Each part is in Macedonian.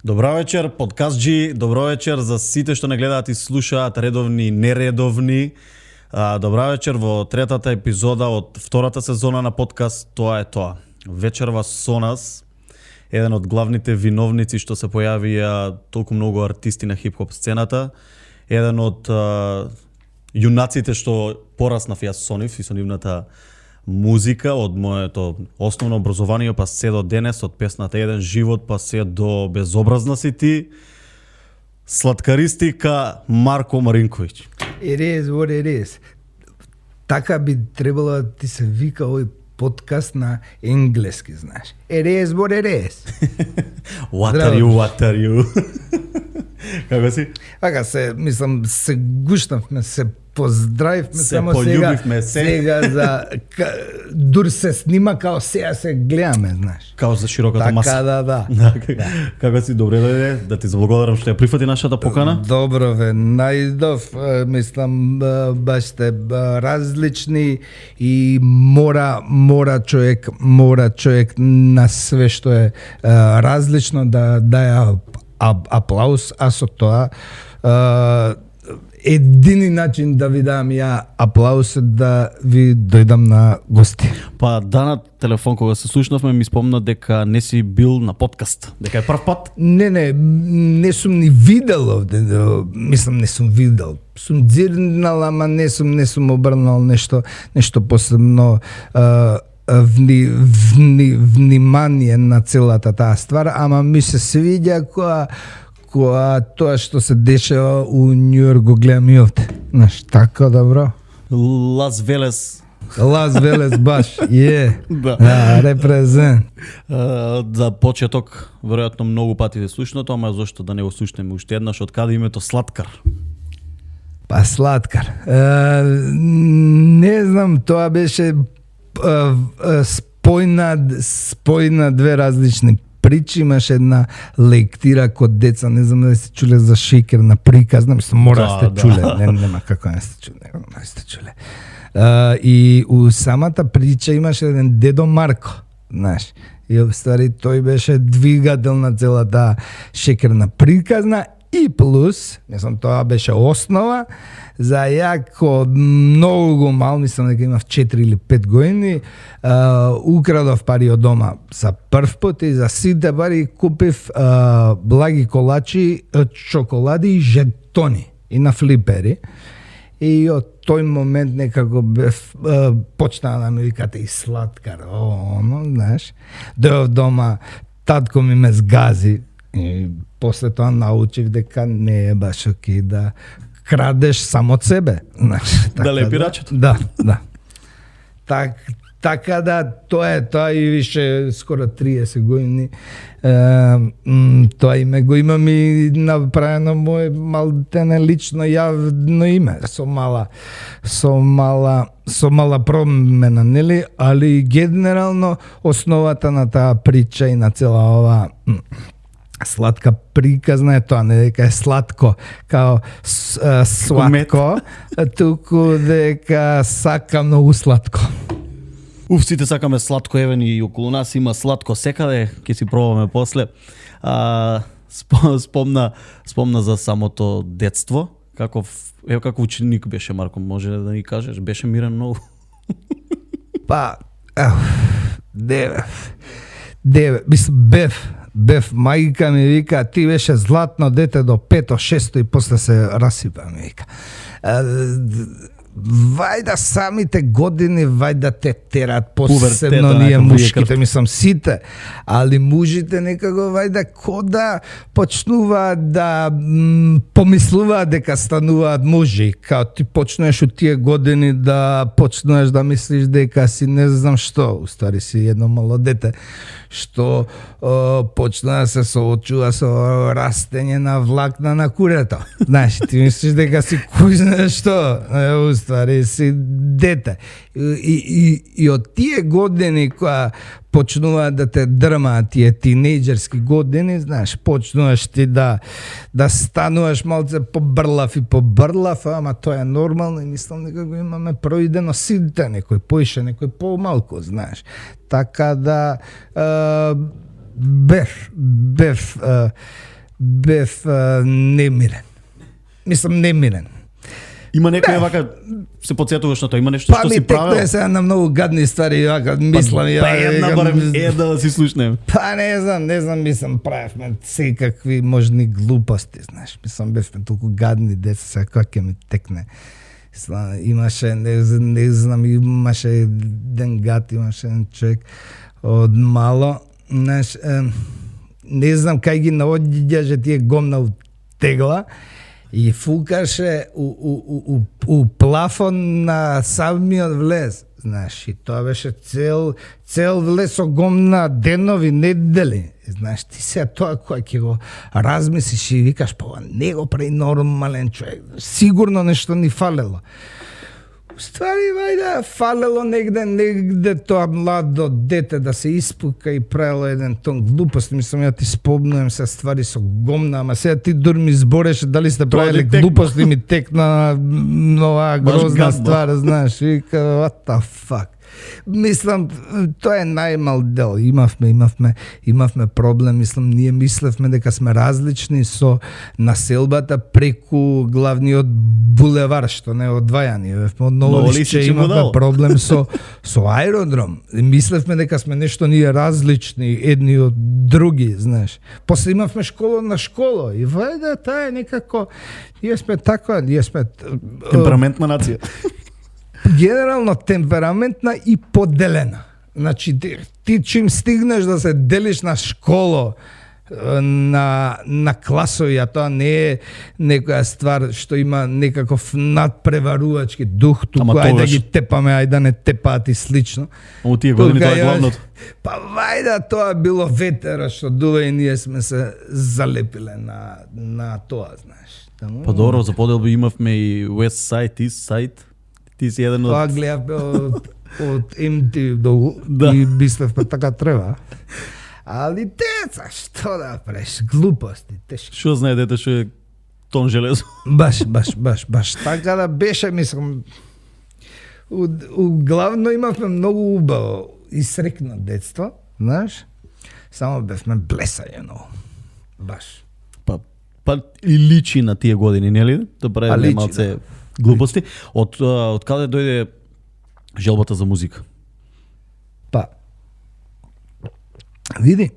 Добро вечер, подкастджи, добро вечер за сите што не гледаат и слушаат, редовни и нередовни. Добро вечер во третата епизода од втората сезона на подкаст Тоа е тоа. Вечерва со нас еден од главните виновници што се појавија толку многу артисти на хип-хоп сцената, еден од јунаците што пораснав јас со нив и со нивната музика, од моето основно образование па се до денес, од песната Еден живот па се до Безобразна си ти, сладкаристика Марко Маринковиќ. It is what it is. Така би требало да ти се вика овој подкаст на енглески, знаеш. It is what it is. What are you? Како си? Така се, мислам, се гушнавме, се поздравивме, се само полюбивме, сега за дур се снима као сега се гледаме, знаеш. Као за широката маса. Така, да. Како си, добре дојде, да ти заблагодарам што ја прифати нашата покана. Добро ве, најдов, мислам, баш сте различни и мора човек на све што е различно да даја аплауз, а со тоа едини начин да ви дам ја аплауз е да ви дојдам на гости. Па на телефон кога се слушнавме ми спомна дека не си бил на подкаст, дека е прв пат. Не сум ни видел овде, мислам не сум видел. Сум дзирнал, ама не сум обрнал нешто посебно внимание на целата таа ствар, ама ми се свиѓа кога тоа што се дешава у Њујорк го гледам и овде. Знаеш, така добро. Лас Велес баш, да, репрезент. За почеток, веројатно многу пати ве слушнато, ама зошто да не го слушнеме уште еднаш, од каде името Сладкар? Па Сладкар. Не знам, тоа беше спојна две различни причи. Имаше една лектира код деца, не знам дали сте чуле за шеќерна приказна, мислам мора да сте чуле, нема како не сте чуле. И у самата прича имаше еден дедо Марко, знаеш. И обстари тој беше двигател на целата шеќерна приказна и плюс, мислам тоа беше основа за јако многу мал, мислам дека имав 4 или 5 години, украдов пари од дома за прв пат и за сите пари купив благи колачи, чоколади и жетони и на флипери. И од тој момент некако бев почнаа да ми викате и Сладкар, знаеш. Дојав дома, татко ми ме згази и после тоа научив дека не е баш окей да крадеш само од себе, знаеш. Да лепи рачето. Да. Така да, тоа и више скоро 30 години. Тоа име го имам и направено моје малтене лично јавно име, со мала промена, нели? Али генерално основата на таа прича и на цела ова сладка приказна е тоа, не дека е сладко, као сладко, туку дека сака многу сладко. Сите сакаме сладко, евен и околу нас има сладко секаде, ќе си пробаме после. Спомна за самото детство. Каков ученик беше Марко, може да ни кажеш? Беше мирен многу? Па, бев, мајка ми вика, ти беше златно дете до 5-6 и после се расипа, ми вика. Вајда самите години, вајда те терат, посебно ние мушките, мислам сите, али мужите некако вајда кода почнуваат да помислуваат дека стануваат мужи, као ти почнеш у тие години да почнеш да мислиш дека си не знам што, уствари си едно мало дете, што почна да се соочува со растење на влакна на курето. Знаеш, ти мислиш дека си кој знае што, ствари си дете. И од тие години која почнуваат да те дрмаат, тие тинејџерски години, знаеш, почнуваш ти да стануваш малце побрлав, ама тоа е нормално и мислам дека го имаме проидено сите, некој поише, некој помалку, знаеш. Така да бев бев немирен. Мислам немирен. Има некој вака се потсетуваш на тоа, има нешто Па што ми си правел? текнува сега на многу гадни ствари, вака мислам Па една барем една да си слушнем. Па не знам, мислам, правевме секакви можни глупости, знаеш. Мислам, бевме толку гадни деца, сега која ќе ми текне. Имаше, не знам, имаше еден гад, имаше еден човек од мало, знаеш, не знам кај ги наоѓаше тие гомна у тегла и фукаше у плафон на самиот влез. Знаеш, и тоа беше цел влез со гомна денови, недели. Знаеш, ти се тоа кој ќе го размислиш и викаш, па не го прави нормален човек. Сигурно нешто ни фалело. Ствари, вајде, фалело негде тоа младо дете да се испука и правило еден тон глупост. Мислам, ја ти спомнувам се ствари со гомна, ама сега ти дур ми збореше дали сте правили глупост и ми текна нова грозна ствар, знаеш, и what the fuck. Мислам, тоа е најмал дел. Имавме проблем, мислам, ние мислевме дека сме различни со населбата преку главниот булевар, што не одвајани. Од Новолишче имавме проблем со аеродром. Мислевме дека сме нешто ние различни едни од други, знаеш. После имавме школа на школа и вајде, таа е некако, ние сме темпераментна нација. Генерално темпераментна и поделена. Значи, ти чим стигнеш да се делиш на школа, на класови, а тоа не е некоја ствар што има некаков надпреварувачки дух, туку ајде да ги тепаме, ајде да не тепаат и слично. О, тие години тоа е главното. Па вајда, тоа било ветера што дува и ние сме се залепиле на тоа, знаеш. Па добро, за поделби имавме и West Side, East Side. Ти си еден од... Тоа гледавме од MTV и мислевме така треба. Али деца, што да правиш? Глупости, тешки. Што знае дете што е тон железо? Баш. Така да беше, мислам, главно имавме многу убаво и срекно детство, знаеш? Само бевме блесање много. Баш. Па и личи на тие години, нели? Да правиме малце глупости. Од каде дојде желбата за музика? Па, види,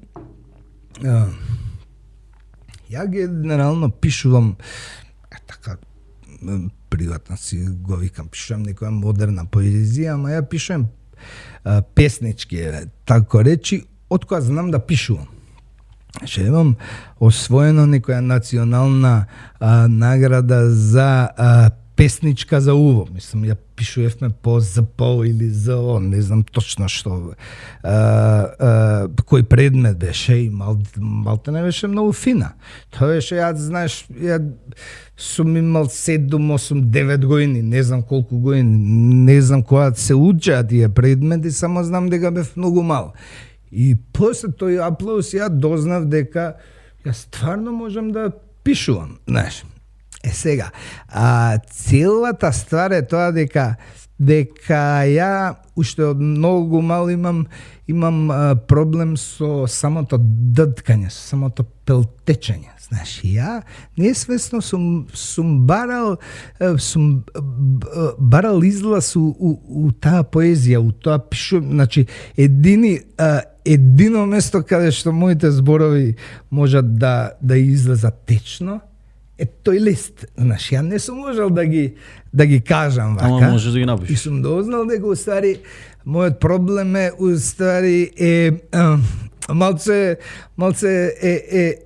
ја генерално пишувам, така, приватно си го викам, пишувам некоја модерна поезија, ама ја пишувам песнички, тако речи, од која знам да пишувам. Ше имам освоено некоја национална награда за песничка за уво. Мислам, ја пишувевме по ЗПО или ЗО, не знам точно што. Кој предмет беше и малте не беше многу фина. Тоа беше, ја сум имал 7, 8, 9 години, не знам колку години, не знам кога се учеа тие предмети, само знам дека бев многу мал. И после тој аплауз ја дознав дека ја стварно можам да пишувам, знаеш. Сега, целата ствар е тоа дека ја уште од многу мал имам проблем со самото дъткање, со самото пелтечење. Знаеш, ја несвесно сум барал излаз у таа поезија, у тоа пишувам, значи едино место каде што моите зборови можат да излезат течно е тој лист. Знаеш, ја не сум можел да ги кажам вака. Ама можеш да ги напишеш. И сум дознал дека уствари мојот проблем е малце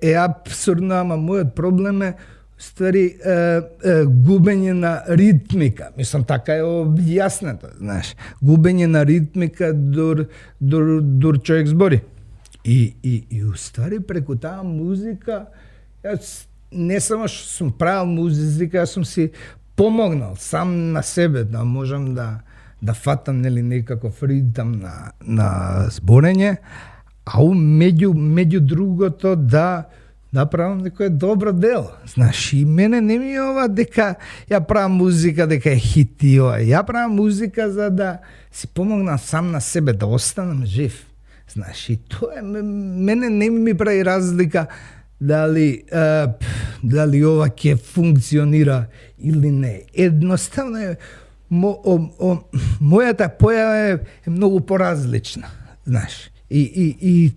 е абсурдно, ама мојот проблем е ствари губење на ритмика. Мислам, така е објаснето, знаеш. Губење на ритмика дур човек збори. И уствари преку таа музика, јас не само што сум правил музика, јас сум си помогнал сам на себе да можам да фатам некаков ритм на зборење, а меѓу другото да правам некој добро дело. Знаеш, и мене не ми е ова дека ја правам музика, дека е хит и ова. Ја правам музика за да си помогнам сам на себе, да останам жив. Знаеш, и тоа мене не ми прави разлика дали ова ќе функционира или не. Едноставно е мојата појава е многу поразлична, знаеш. И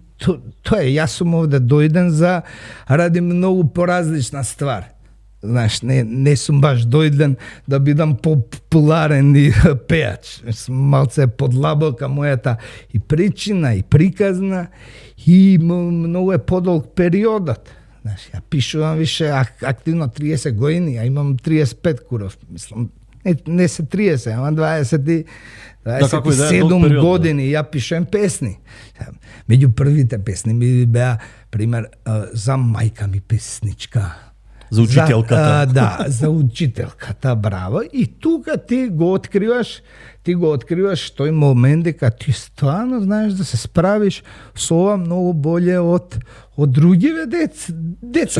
тоа е, јас сум овде дојден за ради многу поразлична ствар. Знаеш, не сум баш дојден да бидам популарен и пеач. Малце подлабока мојата и причина, и приказна, и многу е подолг периодот. Знаеш, ја пишувам више активно 30 години, а имам 35 куров. Мислам, не се 30, ама 27 години ја пишем песни. Меѓу првите песни ми беа, пример, за мајка ми песничка. За учителката. За учителката, браво. И тука ти го откриваш тој момент дека ти стварно знаеш да се справиш со ова многу боле од другиве деца.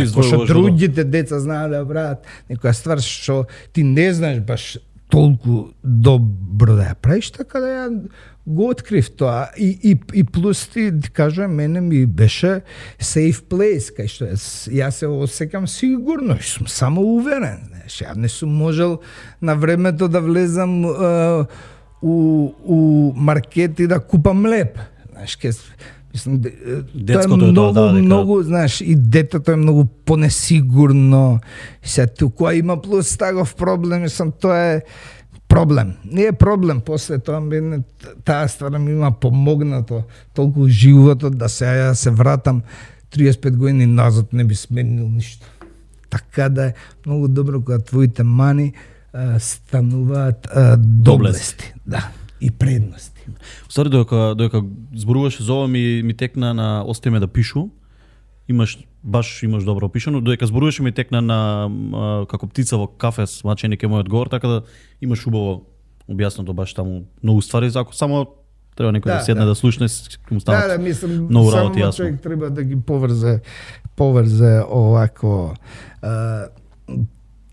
Што другите деца знаат да прават некоја ствар што ти не знаеш баш толку добро да ја правиш, така да ја го открив тоа. И плюс ти кажам, мене ми беше safe place, кај што јас се осекам сигурно, сум само уверен. Ја не сум можел на времето да влезам у маркет и да купам леп. Знаеш, мислам, тоа е многу, знаеш, и детето е многу понесигурно. И се тука има плюс таков проблем, мислам, тоа е проблем. Не е проблем, после тоа таа ствар ми има помогнато толку животот да се вратам 35 години назад, не би сменил ништо. Така да е многу добро кога твоите мани стануваат доблести, да, и предности. Стари, додека зборуваше за ова ми текна на остиме да пишу. Имаш добро пишано, додека зборуваше ми текна на како птица во кафе смаченик е мојот говор, така да имаш убаво објаснато баш таму многу ствари, ако само треба некој да седне да слушне, ќе му станат многу работи јасно. Човек треба да ги поврзе овако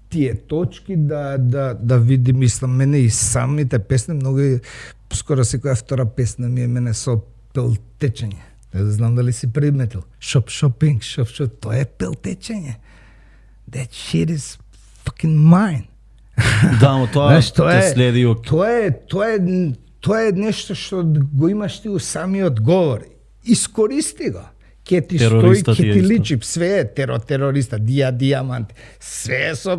тие точки да види, мислам, мене и самите песни, многу скоро секоја втора песна ми е мене со пелтечење. Не знам дали си приметил. Шопинг, тоа е пелтечење. That shit is fucking mine. Да, но тоа те следи. Тоа е нешто што го имаш ти у самиот говор. Искористи го. Ке ти стои, ке ти личи, све е терориста, диамант, све е со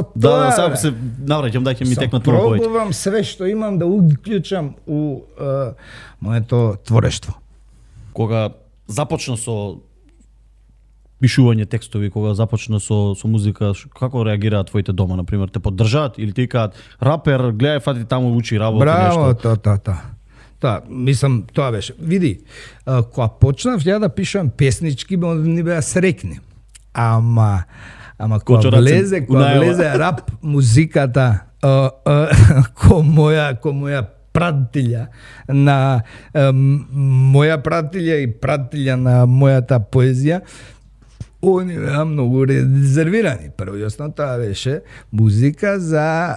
тоа. Да, сега се навраќам да ќе ми текнат многу повеќе. Пробувам све што имам да уклучам у моето творештво. Кога започна со пишување текстови, кога започна со музика, како реагираат твоите дома, например, те поддржаат или ти кажат рапер, гледај, фати таму учи работи нешто? Браво, Тоа, мислам, тоа беше. Види, кога почнав ја да пишувам песнички, ни беа срекни. Ама кога влезе рап музиката ко моја пратилја на моја пратилја и пратилја на мојата поезија, они беа многу резервирани. Прво и основно тоа беше музика за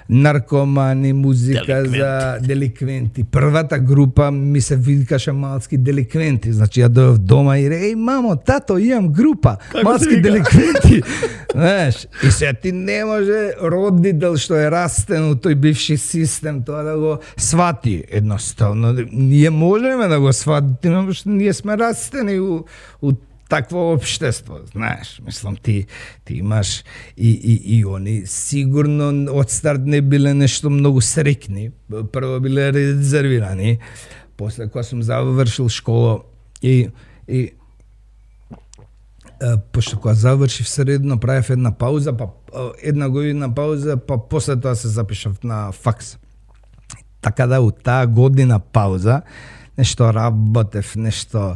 наркомани, музика за деликвенти. Првата група ми се викаше Малски деликвенти. Значи ја дојав дома и реј, мамо, тато, имам група, Малски деликвенти. Знаеш, и се ти не може родител што е растен у тој бивши систем тоа да го свати. Едноставно, ние можеме да го сватиме, што ние сме растени у такво општество, знаеш, мислам ти имаш и они сигурно од старт не биле нешто многу срекни, прво биле резервирани, после кога сум завршил школа и пошто кога завршив средно, правев една пауза, па една година пауза, па после тоа се запишав на факс. Така да у таа година пауза нешто работев, нешто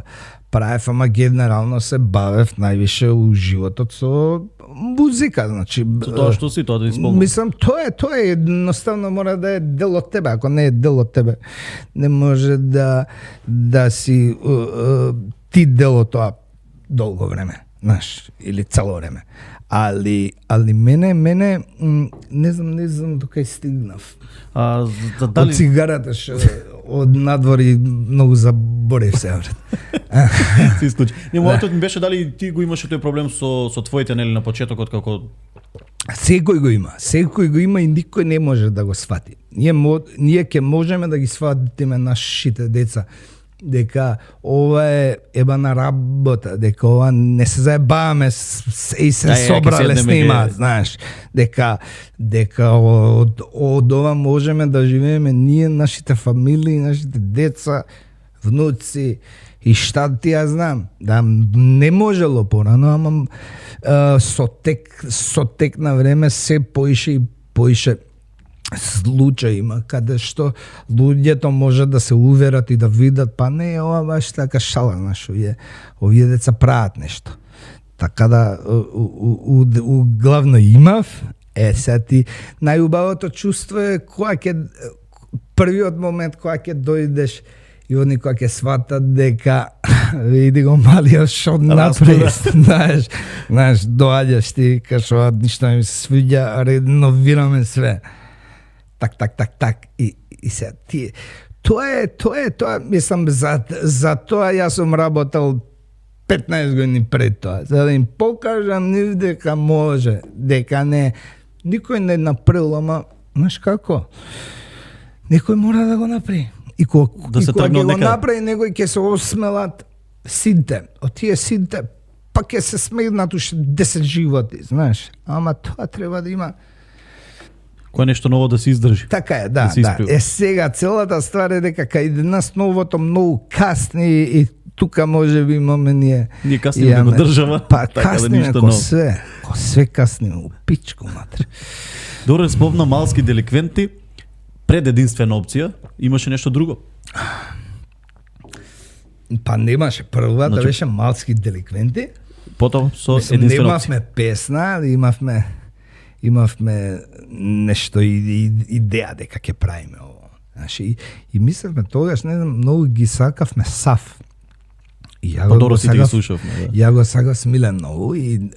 правев, ама генерално се бавев највише у животот со музика, значи со тоа што си, тоа да исполнуваш. Мислам, тоа е едноставно мора да е дел од тебе, ако не е дел од тебе, не може да си ти дел од тоа долго време, знаеш, или цело време. Али мене не знам докај стигнав. Дали од цигарата што од надвор и многу заборев се. Се исклучи. Не, мојот ми беше дали ти го имаше тој проблем со твоите, нели, на почетокот, како Секој го има и никој не може да го свати. Ние ќе можеме да ги сватиме нашите деца дека ова е ебана работа, дека ова не се заебаваме и се собрале снимаат, знаеш, дека од ова можеме да живееме ние, нашите фамилии, нашите деца, внуци и шта ти ја знам. Да, не можело порано, ама со тек на време се поише и поише случаи има каде што луѓето може да се уверат и да видат, па не, ова баш така шала, знаеш, овие деца прават нешто. Така да, главно имав, сега ти, најубавото чувство е кога ќе, првиот момент кога ќе дојдеш и они кога ќе сватат дека види го малиот што напред, знаеш, доаѓаш ти, кажеш, ништо ми се свиѓа, реновираме све. Так. И се ти. Тоа е, мислам, за тоа јас сум работел 15 години пред тоа, за да им покажам нив дека може, дека не. Никој не направил, ама, знаеш како? Некој мора да го направи. И кога ќе го направи, некој ќе се осмелат сите. Од тие сите, па ќе се смејнат уште 10 животи, знаеш. Ама тоа треба да има кое нешто ново да се издржи. Така е, да. Сега целата ствар е дека кај нас новото многу касни и тука може би имаме ние касниме како држава. Па касниме ко све касниме, у пичку матер. Добре, спомна малски деликвенти, пред единствена опција, имаше нешто друго? Па немаше, првата беше малски деликвенти. Потоа со единствена опција. Немавме песна, имавме нешто идеја дека ќе правиме ово. Значи, и мислевме тогаш, не знам, многу ги сакавме Сав. Ја го сакав Смилен многу и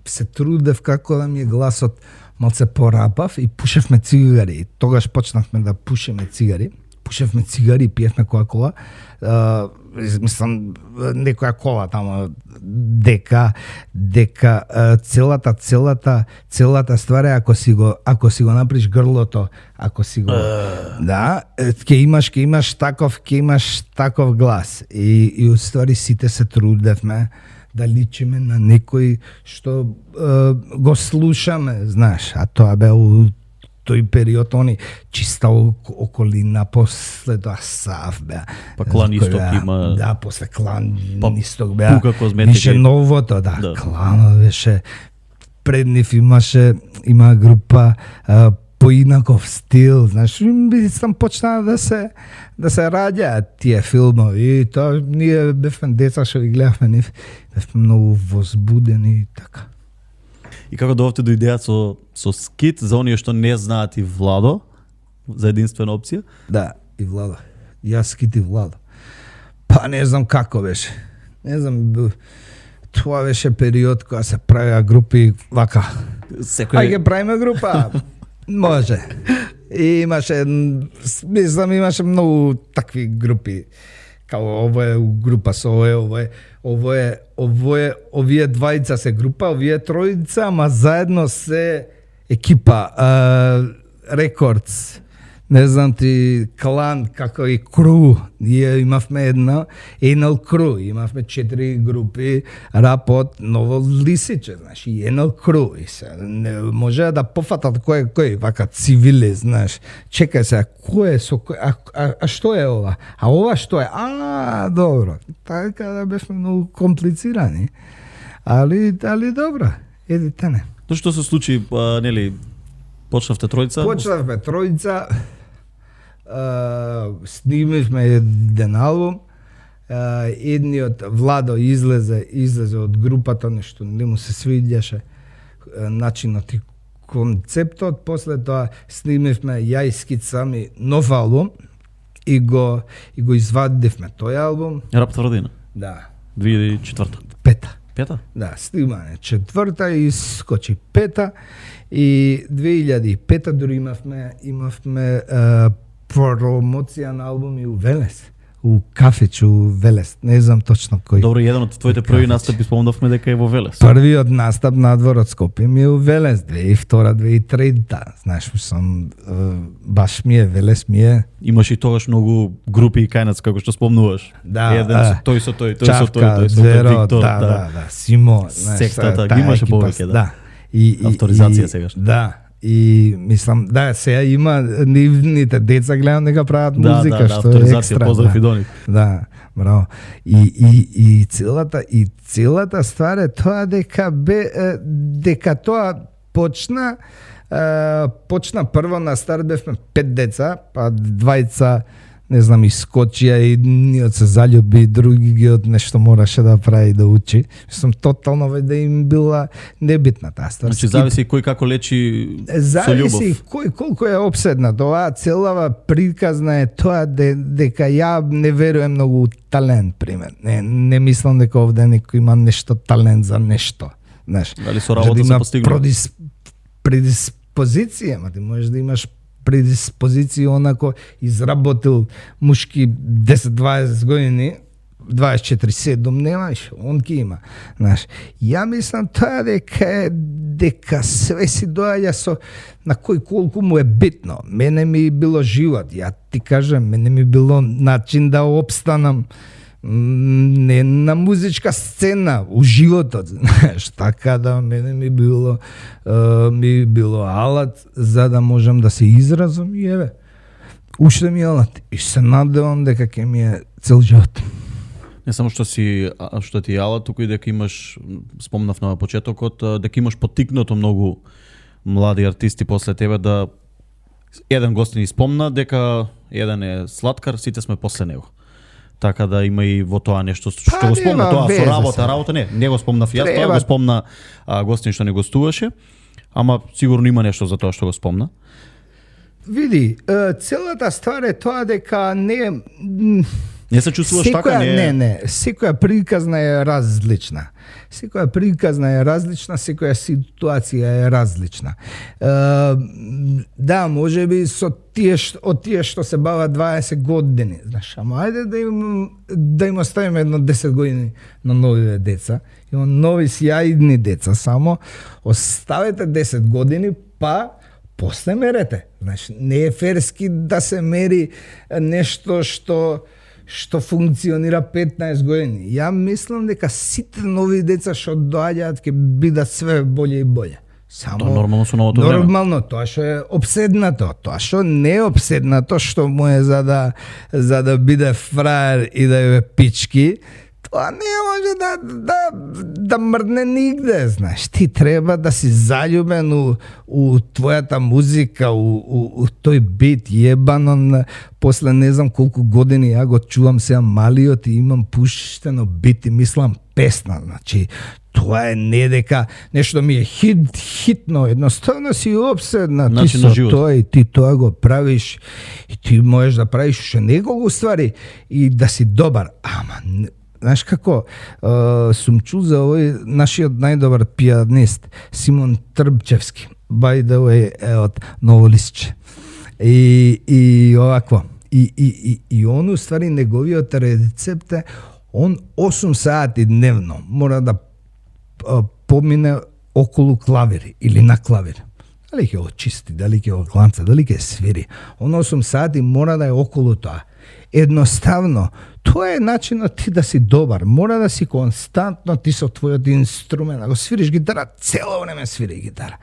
се трудев како да ми е гласот малце порапав и пушевме цигари. Тогаш почнавме да пушеме цигари. Пушевме цигари, пиевме кола. Мислам, некоја кола тамо, дека целата ствар е ако си го направиш грлото, ако си го да, ќе имаш таков глас. И уствари сите се трудевме да личиме на некој што го слушаме, знаеш, а тоа бе у тој период они чиста околина, после тоа Сав беа. Па Клан Исток има. Да, после Клан Исток беа. Пука козметика. Беше новото, да. Клан беше. Пред нив има група поинаков стил, знаеш, сам почнаа да се раѓаат тие филмови и тоа ние бевме деца што ги гледавме нив, бевме многу возбудени и така. И како дојдовте до идејата со скит за оние што не знаат и Владо за единствена опција? Да, и Владо. Јас скит и Владо. Па не знам како беше. Не знам, тоа беше период кога се правеа групи вака. Ајде правиме група. Може. И имаше многу такви групи. Као ово е група со овие двајца се група, овие тројца, ама заедно се екипа, Рекордс, не знам ти, Клан, како и Кру. Ние имавме Енел Кру, имавме 4 групи, рапот, Ново Лисиче, знаеш, и Енел Кру. И се, не може да пофатат кој, вака цивили, знаеш. Чекај се, кој е со кој, а што е ова? А ова што е? Добро. Така да бевме многу комплицирани. Али добро, еди тене. Што се случи, нели, почнавте тројца? Почнавме тројца, снимивме еден албум, едниот Владо излезе од групата, нешто не му се свиѓаше начинот и концептот, после тоа снимивме ја и Скит сами нов албум и го извадивме тој албум. Рап тврдина? Да. 2004-та? Пета? Да, снимане 4-та и скочи 5-та и 2005-та дури имавме промоција на албуми у Велес. У кафеч у Велес. Не знам точно кој. Добро, еден од твоите први настапи спомнавме дека е во Велес. Првиот настап на двор од Скопје ми е у Велес, 2002-2003. Знаеш, сум баш ми е Велес ми е. Имаш и тогаш многу групи и кајнац како што спомнуваш. Да, еден со тој со тој, Чавка, со Зверо, Виктор, да, Симо, знаеш, сектата, таа ги имаше екипа, повеќе, да. И Авторизација сегаш. Да. И мислам, да, сега има нивните деца гледам дека прават музика, што е авторизација, екстра. поздрав и до нив. Да, браво. И целата ствар е тоа дека тоа почна прво на старт бевме 5 деца, па двајца не знам, искочија и едниот се заљуби, другиот нешто мораше да прави да учи. Мислам, тотално да им била небитна таа ствар. Значи зависи кој како лечи со љубов. Зависи кој колку е опседнат. Оваа целава приказна е тоа дека ја не верувам многу у талент, пример. Не мислам дека овде некој има нешто талент за нешто. Знаеш, Дали со работа се постигнува? Предиспозиција, ти можеш да имаш предиспозиција онако изработил мушки 10-20 години, 24/7 немаш, он ки има. Знаеш, ја мислам тоа дека све си доаѓа со на кој колку му е битно. Мене ми било живот, ја ти кажам, мене ми било начин да опстанам не на музичка сцена у животот, знаеш, така да мене ми било алат за да можам да се изразам и еве, уште ми алат и се надевам дека ќе ми е цел живот. Не само што ти е алат, туку и дека имаш, спомнав на почетокот, дека имаш поттикнато многу млади артисти после тебе да еден гост ни спомна дека еден е слаткар, сите сме после него. Така да има и во тоа нешто што го спомна тоа со работа не го спомнав јас, тоа го спомна гостин што не гостуваше, ама сигурно има нешто за тоа што го спомна. Види, целата ствар е тоа дека Не се чувствуваш така? Не. Секоја приказна е различна. Секоја ситуација е различна. Да, можеби со тие што се бават 20 години, знаеш, ама ајде да им оставиме едно 10 години на новите деца. Има нови сјајни деца, само оставете 10 години, па после мерете. Знаеш, не е ферски да се мери нешто што функционира 15 години. Ја мислам дека сите нови деца што доаѓаат ќе бидат све боле и боле. Само тоа нормално со новото време. Нормално, тоа што е опседнато, тоа што не е опседнато, што му е за да биде фраер и да ја пички, тоа не може да мрдне нигде, знаеш. Ти треба да си заљубен у твојата музика, у тој бит, јебано, после не знам колку години ја го чувам сега малиот и имам пуштено бит и мислам песна, значи тоа е не дека нешто ми е хитно, едноставно си опседна, ти со тоа и ти тоа го правиш и ти можеш да правиш уште неколку ствари и да си добар, ама знаеш како, сум чул за овој нашиот најдобар пианист, Симон Трбчевски, by the way, од Ново Лисче. И овакво. И он, уствари, неговиот рецепт е, он 8 сати дневно мора да помине околу клавири или на клавир. Дали ќе го чисти, дали ќе го гланца, дали ќе свири. Он 8 сати мора да е околу тоа. Едноставно, тоа е начинот ти да си добар. Мора да си константно ти со твојот инструмент. Ако свириш гитара, цело време свири гитара.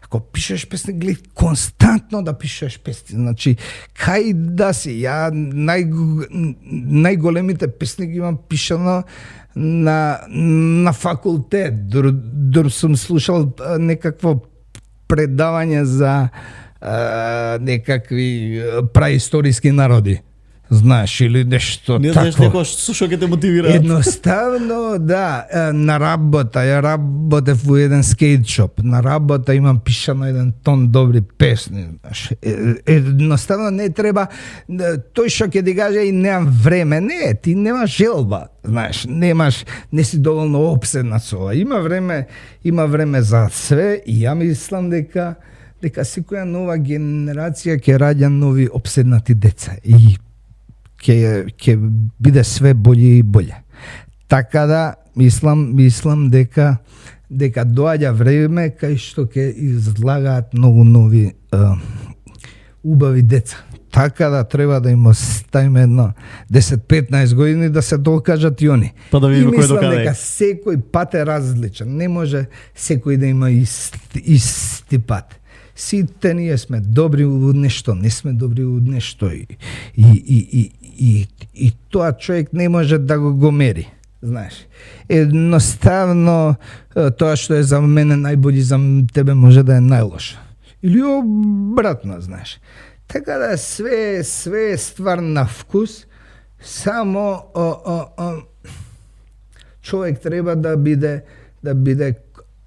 Ако пишеш песни, гледај константно да пишеш песни. Значи, кај да си, ја најголемите песни ги имам пишано на факултет. Дур сум слушал некакво предавање за некакви праисториски народи. Знаеш, или нешто тако. Не знаеш некој што ќе те мотивира. Едноставно, да, на работа, ја работев во еден скейт шоп. На работа имам пишано еден тон добри песни. Едноставно не треба тој што ќе ти каже и немам време. Не, ти немаш желба. Знаеш, не си доволно опседна со ова. Има време за све и ја мислам дека дека секоја нова генерација ќе раѓа нови обседнати деца и ќе биде све болje и болje. Така да мислам дека доаѓа време кај што ќе излагаат многу нови убави деца. Така да треба да им оставиме едно 10-15 години да се докажат и они. Па да видиме кој мислам докаде. дека секој пат е различен. Не може секој да има исти пат. Сите ние сме добри у нешто, не сме добри у нешто и тоа човек не може да го мери. Знаеш, едноставно тоа што е за мене најбољи, за тебе може да е најлошо. Или обратно, знаеш. Така да све е ствар на вкус, само човек треба да биде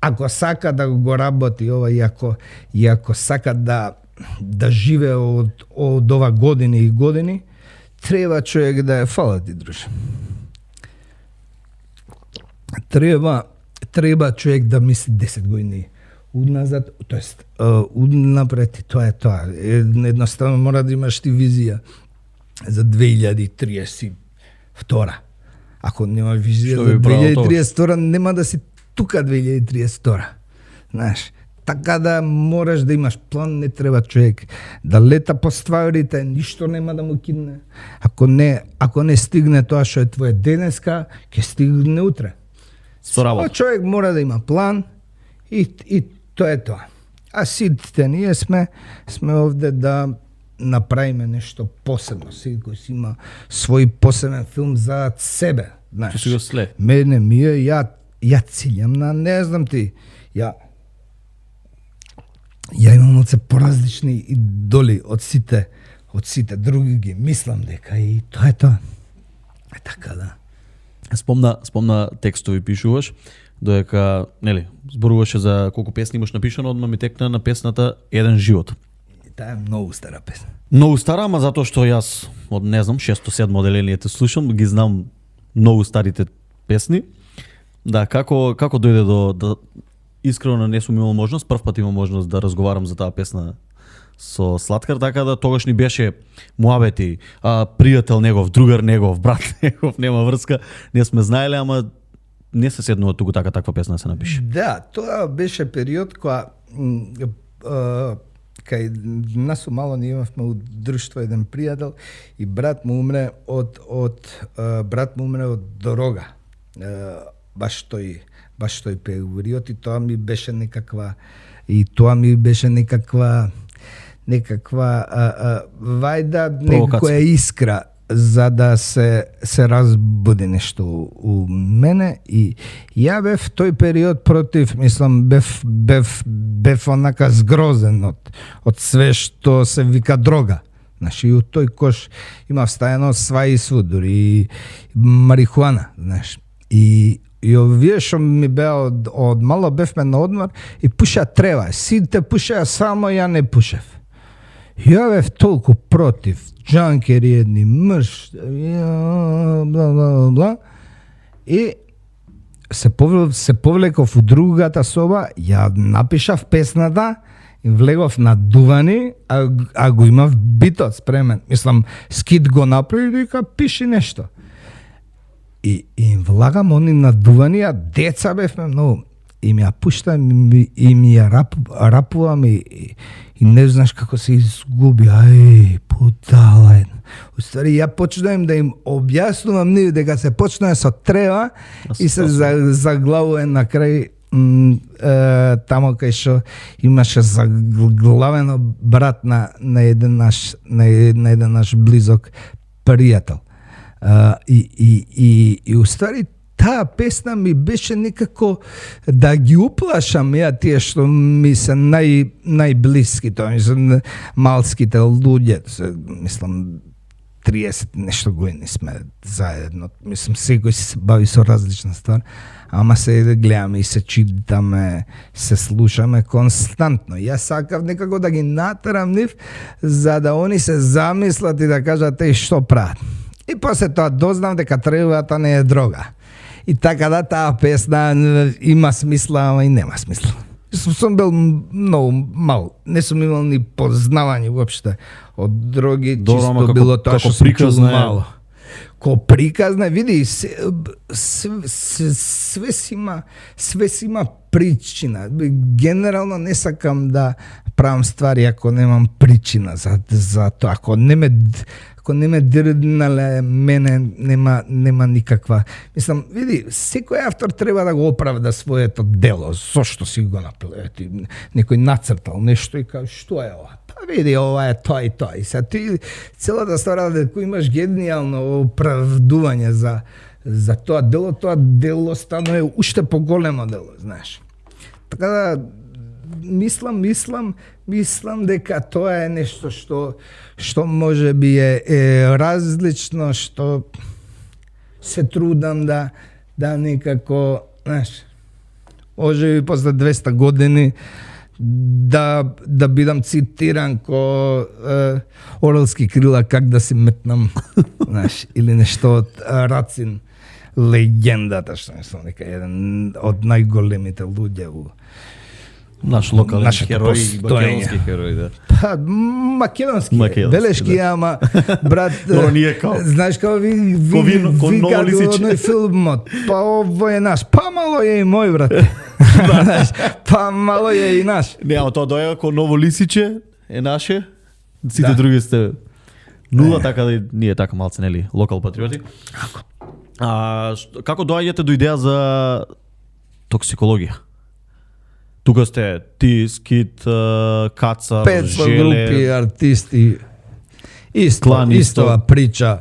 ако сака да го работи ова и ако сака да живее од ова години и години, треба човек да е фала ти, друже. Треба човек да мисли 10 години уназад, тоест унапред, тоа е тоа. Едноставно мора да имаш ти визија за 2032. Ако немаш визија за 2032, нема да си тука 2032. Знаеш, така да мораш да имаш план, не треба човек да лета по стварите, ништо нема да му кидне. Ако не стигне тоа што е твое денеска, ќе стигне утре. Со работа. Човек мора да има план и тоа е тоа. А сите ние сме овде да направиме нешто посебно. Секој си има свој посебен филм за себе. Знаеш, Што си го след? Мене ја цилјам на, не знам ти, ја имам од се поразлични идоли од сите други ги мислам дека и тоа е тоа. Така да. Спомна текстови пишуваш, додека, нели, зборуваше за колку песни имаш напишано, одма ми текна на песната Еден живот. Таа е многу стара песна. Многу стара, ама затоа што јас од не знам 6-7 одделение те слушам, ги знам многу старите песни. Да, како дојде до искрено не сум имал можност, прв пат имам можност да разговарам за таа песна со Слаткар, така да тогаш ни беше муабети, пријател негов, другар негов, брат негов, нема врска, не сме знаеле, ама не се седнува туку таква песна да се напише. Да, тоа беше период кога кај нас мало ние имавме у друштво еден пријател и брат му умре од дорога. Баш тој период и тоа ми беше некаква вајда, некоја искра за да се разбуди нешто у мене и ја бев тој период против, мислам, бев онака згрозен од све што се вика дрога. Знаеш, и у тој кош има встаено сва и сву, дури и марихуана, знаеш. И овие што ми беа од мало бевме на одмор и пуша трева. Сите пушеа, само ја не пушев. Ја бев толку против, джанкери едни, мрш, бла. И се повлеков у другата соба, ја напишав песната и влегов на дувани, а го имав битот спремен. Мислам, Скит го направи и вика, пиши нешто. И им влагам они надувани, деца бевме многу. И ми ја пуштам и ми ја рапувам и не знаеш како се изгуби. Ај, путала една. Уствари, ја почнувам да им објаснувам нив дека се почнува со трева и се заглавува на крај тамо кај што имаше заглавено брат на еден наш близок пријател. И уствари таа песна ми беше некако да ги уплашам ја тие што ми се најблиски, тоа мислам малските луѓе, мислам 30 нешто години сме заедно, мислам секој се бави со различна ствар, ама се гледаме и се читаме, се слушаме константно. Јас сакав некако да ги натерам нив за да они се замислат и да кажат што прават. И после тоа дознав дека тревата не е дрога. И така да таа песна има смисла, ама и нема смисла. Сум бил многу мал. Не сум имал ни познавање воопште од дроги, Добро, ама чисто било тоа што сум чул мало. Ко приказна, види, све си има причина. Генерално не сакам да правам ствари ако немам причина за тоа. Ако не ме дрднале, мене нема никаква. Мислам, види, секој автор треба да го оправда своето дело. Зошто си го направил? Некој нацртал нешто и каже, што е ова? Па види, ова е тоа и тоа. И сега ти целата стара дека имаш гениално оправдување за тоа дело станува уште поголемо дело, знаеш. Така да мислам дека тоа е нешто што може би е различно, што се трудам да некако, знаеш, може би после 200 години да бидам цитиран ко Орелски крила как да си метнам, знаеш, или нешто од Рацин легендата, што мислам дека е еден од најголемите луѓе у Наш локален нашето херој, постоење. македонски херој, да. Па, македонски, белешки, да. ама, брат, Но ние као... знаеш како Ко вика Ново Лисиче. оној филмот, па ово е наш, па мало е и мој, брат. Знаеш, па мало е и наш. Не, ама тоа дојава ко Ново Лисиче, е наше, сите Да. други сте нула, така да и ние така малце, нели, локал патриоти. Како доаѓате до идеја за токсикологија? Тука сте ти, Скит, Каца, 500 Желе, групи артисти. Клан исто. Истова прича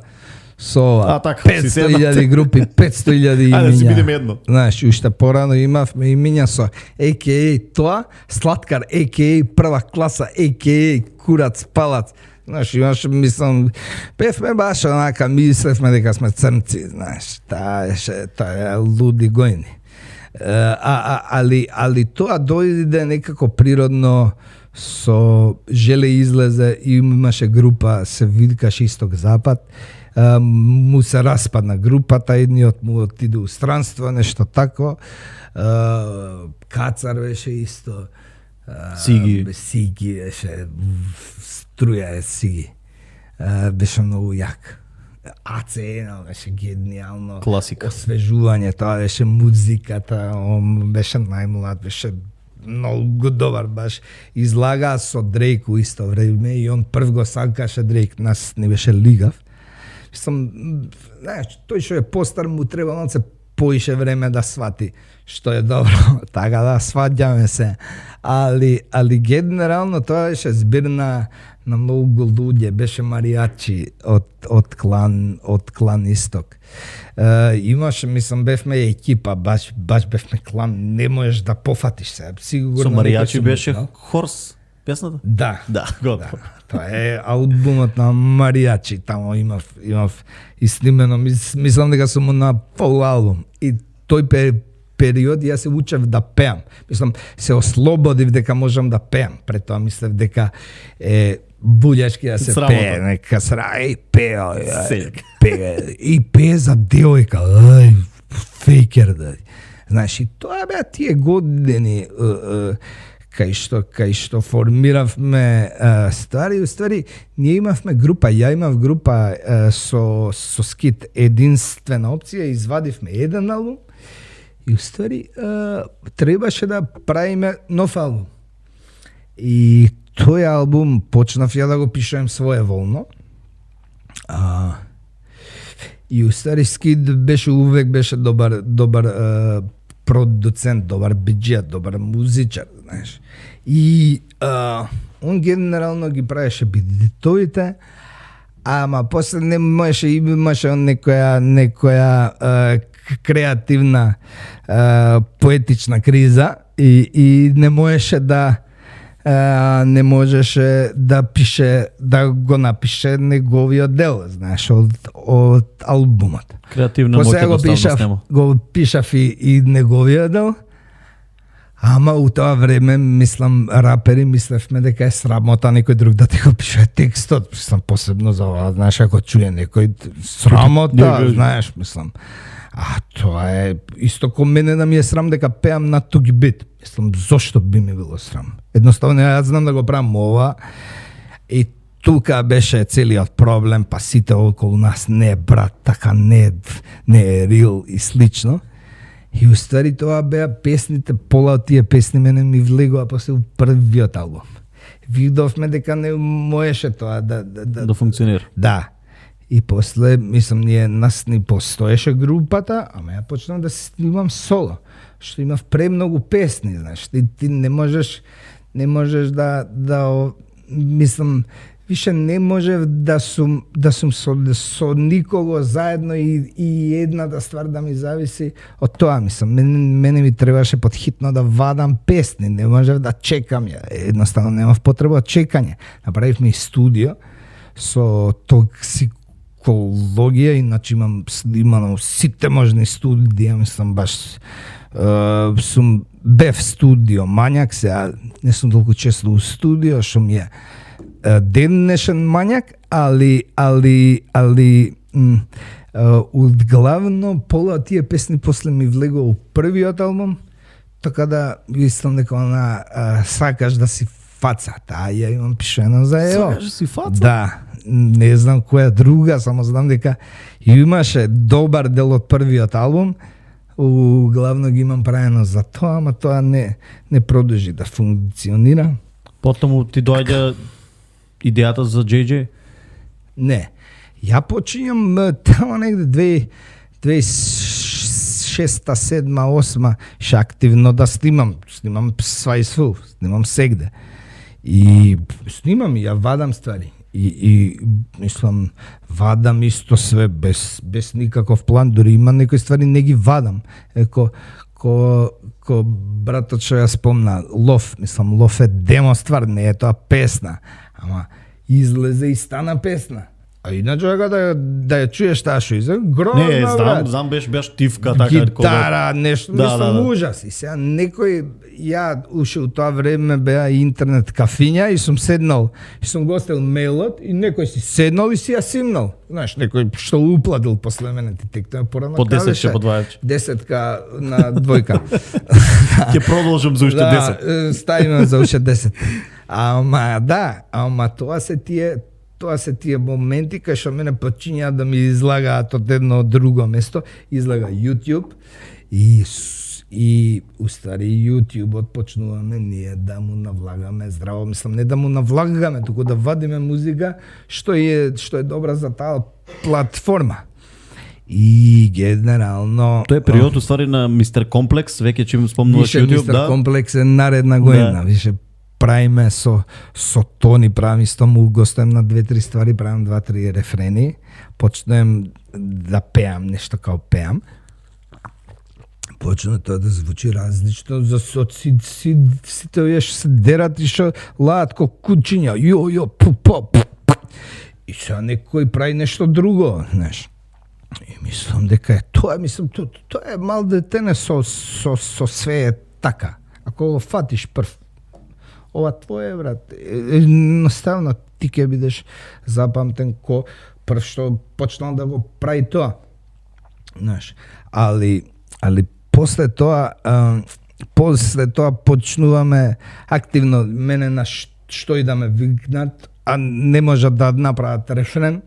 со ова. така, си 500.000 групи, 500.000 имиња. Ајде да си бидеме едно. Знаеш, уште порано имавме имиња со AKA тоа, Слаткар AKA прва класа, AKA Курац Палац. Знаеш, имаш, мислам, певме баш онака, мислевме дека сме црнци, знаеш, таа е луди гојни. Али тоа дојде некако природно со Желе излезе и имаше група, се викаше Исток-Запад, му се распадна групата, едниот му отиде у странство, нешто тако, Кацар беше исто, Сиги беше, струја е Сиги, беше многу јак. АЦН беше гениално. Класика. Освежување, тоа беше музиката, он беше најмлад, беше многу добар баш. Излага со Дрейк у исто време и он прв го сакаше Дрейк, нас не беше лигав. Мислам, знаеш, тој што е постар му треба малце поише време да свати што е добро, така да сваѓаме се. Али генерално тоа беше збир на многу луѓе, беше маријачи од клан Исток. Имаше, мислам, бевме екипа, баш бевме клан, не можеш да пофатиш се. Сигурно Со маријачи некој беше мутнал. Хорс, песната? Да. Да, готово. Тоа е албумот на маријачи, тамо имав и снимено, мислам дека сум на полуалбум. И тој период јас се учев да пеам. Мислам, се ослободив дека можам да пеам. Пред тоа мислев дека булјачки да се Срамота. пее, нека пеа, Селек. и пее за девојка, фейкер да. Знаеш, и тоа беа тие години кај што формиравме ствари, ние имавме група, ја имав група со Скит, единствена опција, извадивме еден албум и уствари требаше да правиме нов албум. И тој албум почнав ја да го пишувам своеволно. И уствари Скит увек беше добар продуцент, добар биџет, добар музичар, знаеш. И он генерално ги правеше битовите, ама после не можеше, имаше некоја креативна поетична криза и не можеше да го напише неговиот дел, знаеш, од албумот. Креативна моќ едноставно нема. Го пишав и неговиот дел, ама у тоа време, мислам, рапери мислевме дека е срамота некој друг да ти го пише текстот, мислам, посебно за ова, знаеш, ако чуе некој срамота, знаеш, мислам. А тоа е исто ко мене да ми е срам дека пеам на тук бит. Мислам, зошто би ми било срам? Едноставно јас знам да го правам ова и тука беше целиот проблем, па сите околу нас не брат, така не е рил и слично. И уствари тоа беа песните, пола од тие песни мене ми влегоа после првиот албум. Видовме дека не можеше тоа да функционира. Да. И после, мислам, нас ни постоеше групата, ама ја почнав да се снимам соло, што имав премногу песни, знаеш, ти не можеш да мислам, више не можев да сум со никого заедно и едната ствар да ми зависи од тоа, мислам, мене ми требаше подхитно да вадам песни, не можев да чекам, едноставно немав потреба од чекање. Направивме и студио со токсикологија, иначе имам снимано сите можни студија, мислам баш бев студио мањак, сега не сум толку често у студио, што ми е денешен мањак, али одглавно пола тие песни после ми влегува у првиот албум, така да мислам дека она сакаш да си фаца, ја имам пишено за ео. Сакаш да си фаца? Да, не знам која друга, само знам дека имаше добар дел од првиот албум, главно ги имам правено за тоа, ама тоа не продолжи да функционира. Потому ти доаѓа идејата за JJ? Не. Ја почињам тамо негде 2006-2007, 2008 ше активно да снимам свајсу, снимам сегде. И снимам и ја вадам ствари. И мислам, вадам исто све без никаков план, дури има некои ствари не ги вадам. Ко братот што ја спомна, Лов, мислам, Лов е демо ствар, не е тоа песна, ама излезе и стана песна. А иначе да ја чуеш таа што излезе, грозна, Не, брат. знам беш тивка, така. Гитара, нешто, Да, мислам, да. ужас. И сега некој, ја уште у тоа време беа интернет кафиња и сум седнал, и сум го оставил мейлот и некој си седнал и си ја симнал. Знаеш, некој што упладил после мене, ти текна порано По 10 по 20. Десетка на двојка. Ќе продолжам за уште 10. Ставиме за уште 10. Ама тоа се тие моменти кај што мене почињаат да ми излагаат од едно од друго место, излага YouTube и устари YouTube почнуваме ние да му навлагаме здраво, мислам не да му навлагаме, туку да вадиме музика што е добра за таа платформа. И генерално Тоа е период уствари на Мистер Комплекс, веќе чим спомнуваш Више YouTube, Мистер да. Комплекс е наредна година, више правиме со Тони, правим исто му гостуем на 2-3 ствари, правим 2-3 рефрени, почнем да пеам нешто као пеам. Почна тоа да звучи различно, за сите овие што се дерат и што лаат ко кучиња, јо, пу. И сега некој прави нешто друго, знаеш. И мислам дека е тоа, тоа е мал детене со све е така. Ако го фатиш прв, ова твое, брат, едноставно ти ќе бидеш запамтен ко прв што почнал да го прави тоа. Знаеш, али после тоа почнуваме активно, мене на што и да ме викнат, а не можат да направат рефрен.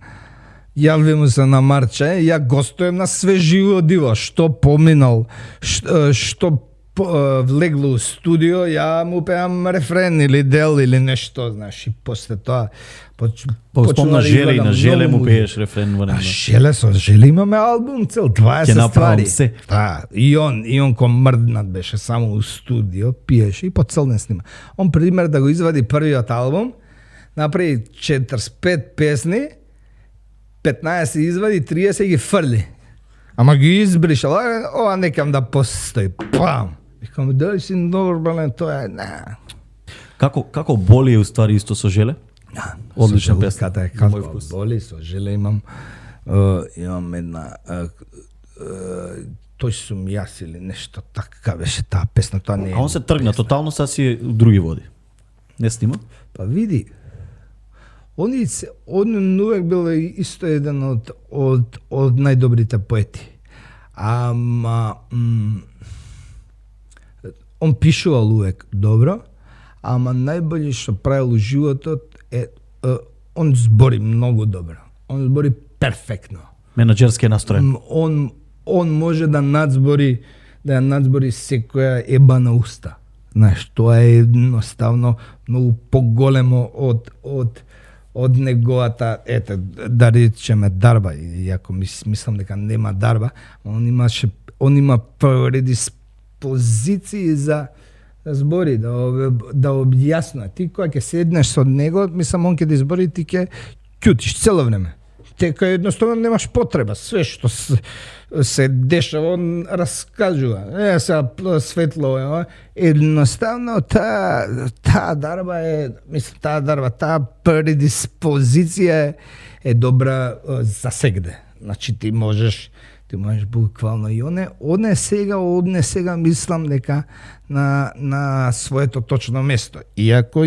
Јавим му се на Марче, ја гостуем на све живо диво, што поминал, што влегло у студио, ја му пеам рефрен или дел или нешто, знаеш, и после тоа Спомна Желе, и на Желе му пееш рефрен во него. Желе, со Желе имаме албум цел, 20 ствари. Се. Да, и он ко мрднат беше само у студио, пиеше и по цел ден снима. Он пример да го извади првиот албум, направи 45 песни, 15 извади, 30 ги фрли. Ама ги избришал, ова некам да постои. Пам! Викам, дали си нормален, тоа е, не. Како боли е уствари исто со Желе? Одлична песна. Ката е како боли, со Желе имам една тој сум јас или нешто така беше таа песна, тоа не е. А он се тргна, тотално са си у други води. Не снима? Па види, он увек бил исто еден од најдобрите поети. Ама он пишувал увек добро, ама најбоље што правил у животот е он збори многу добро. Он збори перфектно. Менаџерски настроен. Он може да надзбори секоја ебана уста. Знаеш, тоа е едноставно многу поголемо од неговата, да речеме дарба, иако мислам дека нема дарба, он има предиспозиции за збори, да објасна. Ти кога ќе седнеш со него, мислам он ќе да избори, ти ќе ќутиш цело време. Тека едноставно немаш потреба, све што се дешава, он раскажува. Сега светло е, едноставно таа дарба е, мислам, таа предиспозиција е добра за сегде. Значи ти можеш буквално и одне сега мислам дека на своето точно место. Иако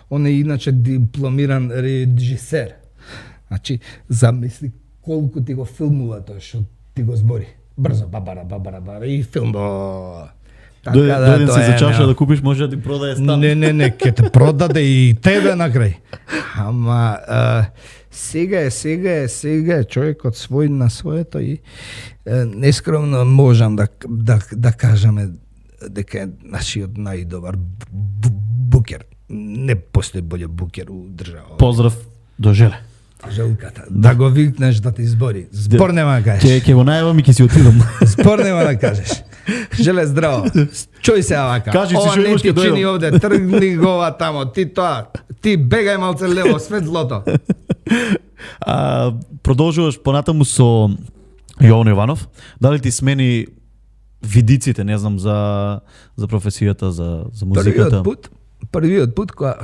он е иначе дипломиран режисер. Значи, замисли колку ти го филмува тоа што ти го збори. Брзо, бабара и филм. Дојден си за чаша да купиш, може да ти продае стан. Не, ќе те продаде и тебе накрај. Ама сега е човекот свој на своето и нескромно можам да кажеме дека е нашиот најдобар букер. Не постои боле букер у држава. Поздрав до Желе. Желката. Да го викнеш да ти збори. Збор нема да кажеш. Ќе го најавам и ќе си отидам. Збор нема да кажеш. Желе здраво. Чуј се авака. Кажи си што имаш ке дојдам. Чини овде, тргни го тамо, ти тоа. Ти бегај малце лево, светлото. Продолжуваш понатаму со Јован Јованов. Дали ти смени видиците, не знам, за професијата, за музиката? Првиот пут кога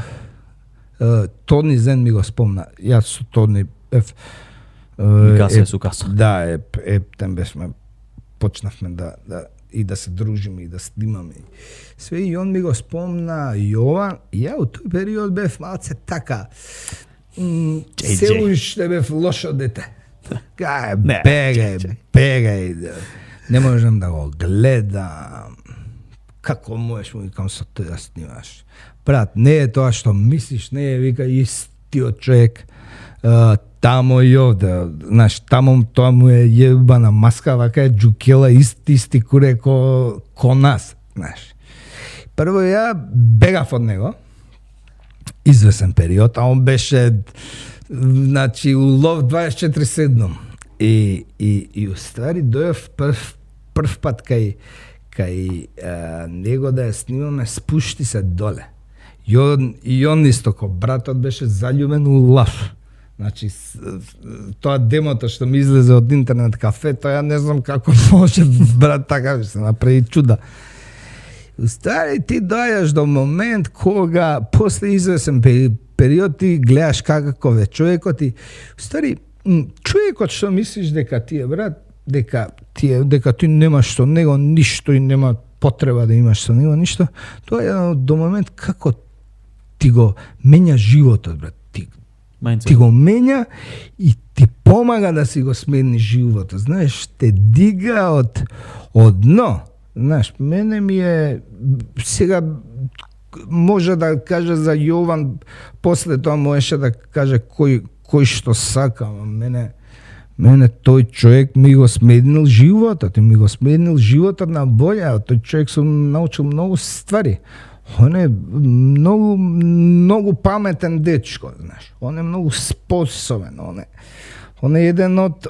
Тони Зен ми го спомна. Јас со Тони Каса су каса. Да, тем почнавме да се дружиме и да снимаме. Све и он ми го спомна, Јован, ја у тој период бев малце така. Се уште бев лошо дете. Бегај. Не можам да го гледам. Како можеш, му викам, со тој да снимаш? Брат, не е тоа што мислиш, не е, вика, истиот човек тамо и овде. Знаеш, тамо тоа му е јебана маска, вака е джукела, исти куре ко нас, знаеш. Прво ја бегав од него, извесен период, а он беше, значи, улов 24/7. И уствари дојав прв пат кај него да ја снимаме, спушти се доле. И он исто ко братот беше заљубен у лав. Значи, тоа демото што ми излезе од интернет кафе, тоа ја не знам како може брат така ми се направи чуда. Уствари ти дојаш до момент кога после извесен период ти гледаш како е човекот и уствари човекот што мислиш дека ти е брат, дека ти немаш со него ништо и нема потреба да имаш со него ништо, тоа е до момент како ти го менја животот, брат. Ти го менја и ти помага да си го смени животот. Знаеш, те дига од дно. Знаеш, мене ми е сега може да каже за Јован, после тоа можеше да каже кој што сака, мене тој човек ми го сменил животот, и ми го сменил животот на боле, тој човек сум научил многу ствари. Он е многу паметен дечко, знаеш. Он е многу способен, он е еден од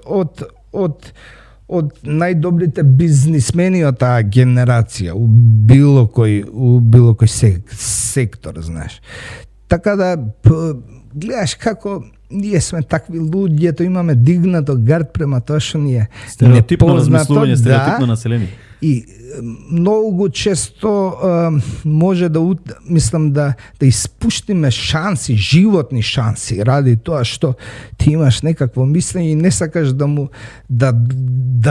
најдобрите бизнисмени од таа генерација у било кој сектор, знаеш. Така да гледаш како ние сме такви луѓе, то имаме дигнато гард према тоа што ни е стереотипно размислување, стереотипно население. И многу често може да испуштиме шанси, животни шанси, ради тоа што ти имаш некакво мислење и не сакаш да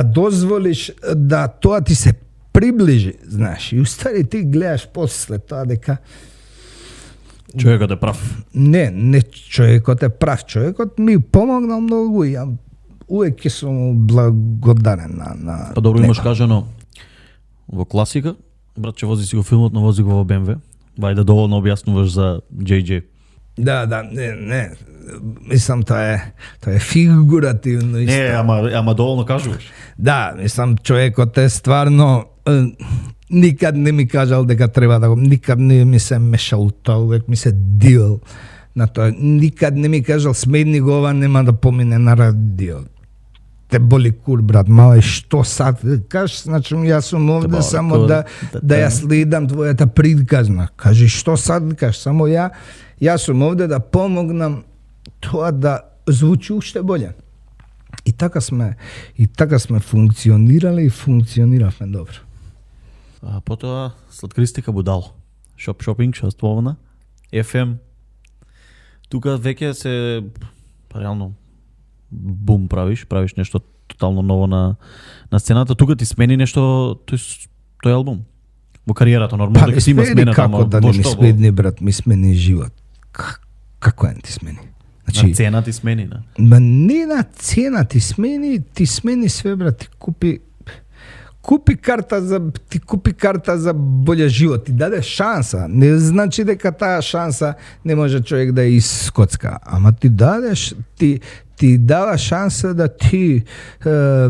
дозволиш да тоа ти се приближи, знаеш. И устари ти гледаш после тоа дека човекот е прав. Не човекот е прав. Човекот ми помогнал многу и увек ќе сум благодарен на Па добро, имаш него. кажано во класика, братче, вози си го филмот, но вози го во BMW. Вајде доволно објаснуваш за JJ. Да, не. Мислам тоа е фигуративно исто. Не, ама доволно кажуваш. Да, мислам човекот е стварно никад не ми кажал дека треба да го, никад не ми се мешал у тоа, увек ми се дивел на тоа. Никад не ми кажал смени го ова, нема да помине на радио. Те боли кур, брат, мало е што сад, кажеш, значи јас сум овде боли само кур, да ја следам твојата приказна. Кажи што сад, кажеш, само јас сум овде да помогнам тоа да звучи уште боле. И така сме функционирале и функциониравме добро. А потоа след Кристика Будал. Шопинг, шествовна, FM. Тука веќе се реално бум правиш нешто тотално ново на сцената. Тука ти смени нешто тој албум. Во кариерата нормално дека си има смена како тamo. да не ми смени, брат, ми смени живот. Како не ти смени? На цена ти смени, на. Ма не на цена ти смени све, брат, ти купи карта за боле живот, ти даде шанса. Не значи дека таа шанса не може човек да ја искоцка, ама ти дава шанса да ти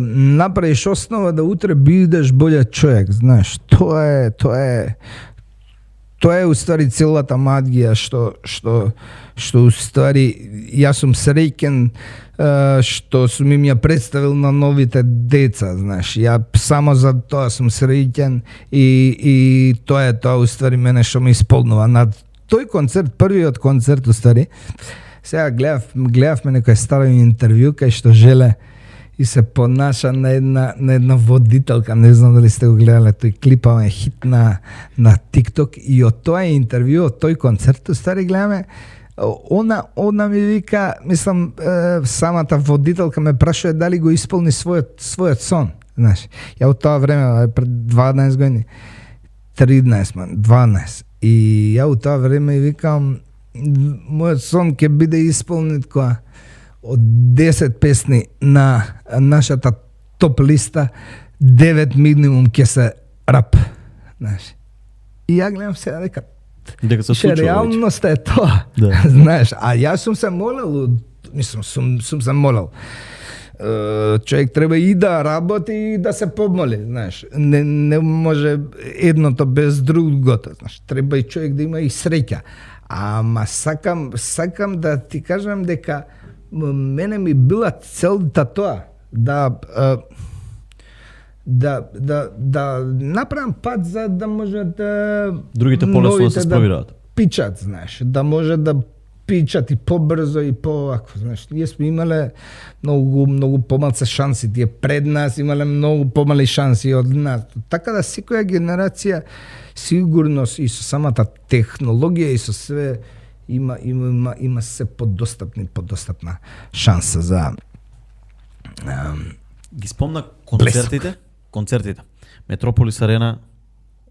направиш основа да утре бидеш боле човек, знаеш. Тоа е уствари целата магија што уствари јас сум среќен што сум им ја представил на новите деца, знаеш. Ја само за тоа сум среќен и тоа е уствари мене што ме исполнува. На тој концерт, првиот концерт уствари, сега гледавме некој старо интервју кај што Желе и се понаша на една водителка, не знам дали сте го гледале, тој клипа е хит на TikTok и од тоа интервју, од тој концерт, стари гледаме, она ми вика, мислам, самата водителка ме прашува дали го исполни својот сон, знаеш. Ја од тоа време, пред 12 години, 12, и ја од тоа време викам, мојот сон ќе биде исполнет кога од 10 песни на нашата топ листа, 9 минимум ќе се рап, знаеш. И ја гледам сега дека се случува. Реалноста е тоа, да. Знаеш. А јас сум се молел, мислам, сум се молел. Човек треба и да работи и да се помоли, знаеш. Не може едното без другото, знаеш. Треба и човек да има и среќа. Ама сакам да ти кажам дека мене ми била целта тоа, да направам пат за да може да другите полесно да се спровираат. Пичат, знаеш, да може да пичат и побрзо и повако, знаеш. Ние сме имале многу помалце шанси, тие пред нас имале многу помали шанси од нас. Така да секоја генерација сигурно и со самата технологија и со све има се подостапна шанса за ги спомна концертите. Метрополис Арена,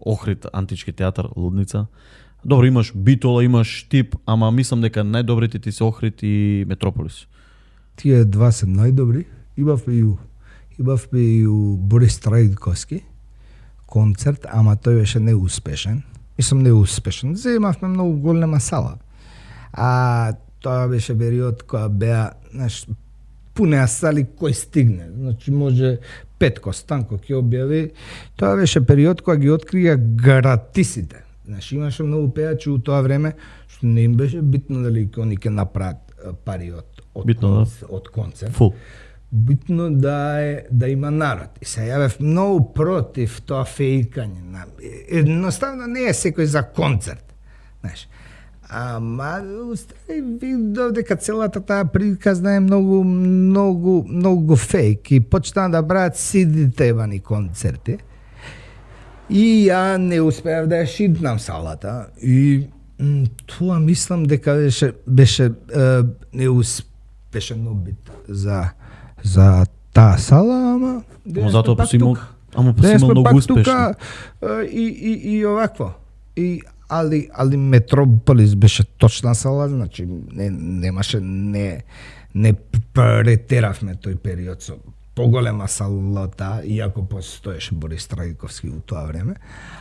Охрид, Антички театар, Лудница. Добро, имаш Битола, имаш Тип, ама мислам дека најдобрите ти се Охрид и Метрополис. Тие два се најдобри. Имавме и у Борис Трајдковски концерт, ама тој беше неуспешен. Неуспешен. Земавме многу голема сала. А тоа беше период кога беа, знаеш, пунеа сали кој стигне. Значи може Петко Станко ќе објави. Тоа беше период кога ги открија гратисите. Знаеш, имаше многу пејачи у тоа време што не им беше битно дали они ќе направат пари од концерт. Фул. Битно да има народ. И се јавев многу против тоа фејкање. Едноставно не е секој за концерт. Знаеш. Ама видов дека целата таа приказна е многу фейк и почнаа да прават CD-тебани концерти. И ја не успеав да ја шитнам салата и тоа мислам дека беше неуспешен обид за таа сала, ама затоа посимал многу успешно. И овакво. али Метрополис беше точна сала, значи немаше не претеравме тој период со поголема салата, иако постоеше Борис Трагиковски у тоа време,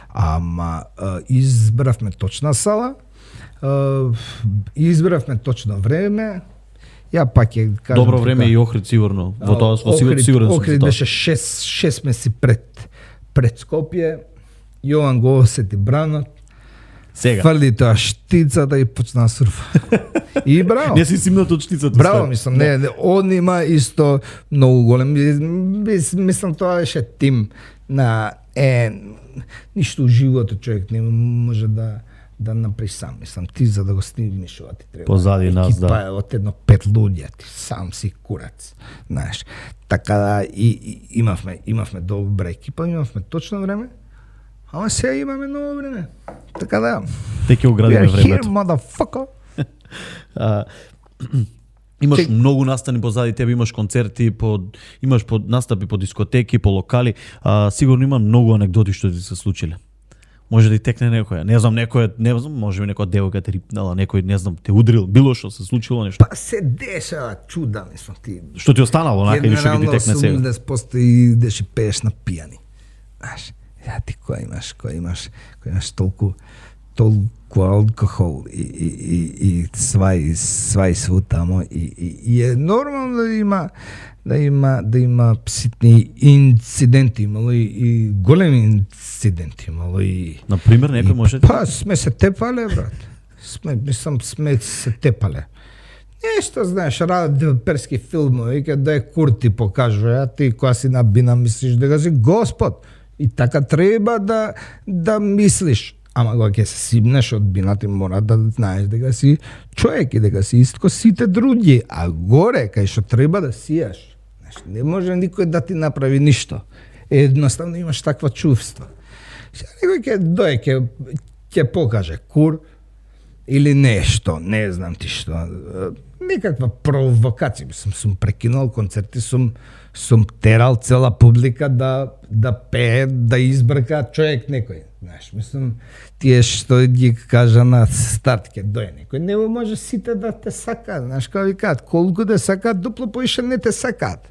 ама избравме точна сала, избравме точно време. Ја пак ќе кажам Добро време и Охрид сигурно. Во тоа сигурен сум. Охрид беше 6 месеци пред Скопје. Јован го осети бранот. Сега. Фрли тоа штицата и почна да сурфа. И браво. Не си симнат од штицата. Браво, мислам, не, он има исто многу голем. Мислам, тоа беше тим на ништо у животот човек не може да направи сам. Мислам, ти за да го снимиш ова ти треба. Позади нас, да. Екипа од едно 5 луѓе, ти сам си курац. Знаеш. Така да и имавме добра екипа, имавме точно време. Ама сега имаме ново време. Така да. Те ќе оградиме времето. Here, motherfucker. Имаш многу настани позади тебе, имаш концерти, имаш настапи по дискотеки, по локали, сигурно има многу анегдоти што ти се случиле. Може да и текне некоја, не знам, може би некоја девојка те рипнала, некој, не знам, те удрил, било што се случило нешто. Па се дешава чуда, мислам ти. Што ти останало, онака или што ќе ти текне сега? Генерално 80% идеш и пееш на пијани. Знаеш, ти која имаш толку алкохол и свај сву тамо и е нормално да има ситни инциденти, имало и големи инциденти, имало и... Например, некој може... Па, сме се тепале, брат. Сме се тепале. Нешто, знаеш, радат перски филмови, да е Курти покажува, а ти која си на бина мислиш дека си Господ. И така треба да мислиш. Ама кога ќе се сибнеш од бината, мора да знаеш дека си човек и дека си истко сите други. А горе, кај што треба да сијаш, знаеш, не може никој да ти направи ништо. Едноставно имаш таква чувства. Некој ќе дојде, ќе покаже кур или нешто, не знам ти што. Некаква провокација, сум прекинал концерти, сум терал цела публика да пее, да избрка човек некој. Знаеш, мислам, тие што ги кажа на старт ќе дојде некој, не може сите да те сакаат, знаеш, како викаат, колку да сакаат, дупло поише не те сакаат.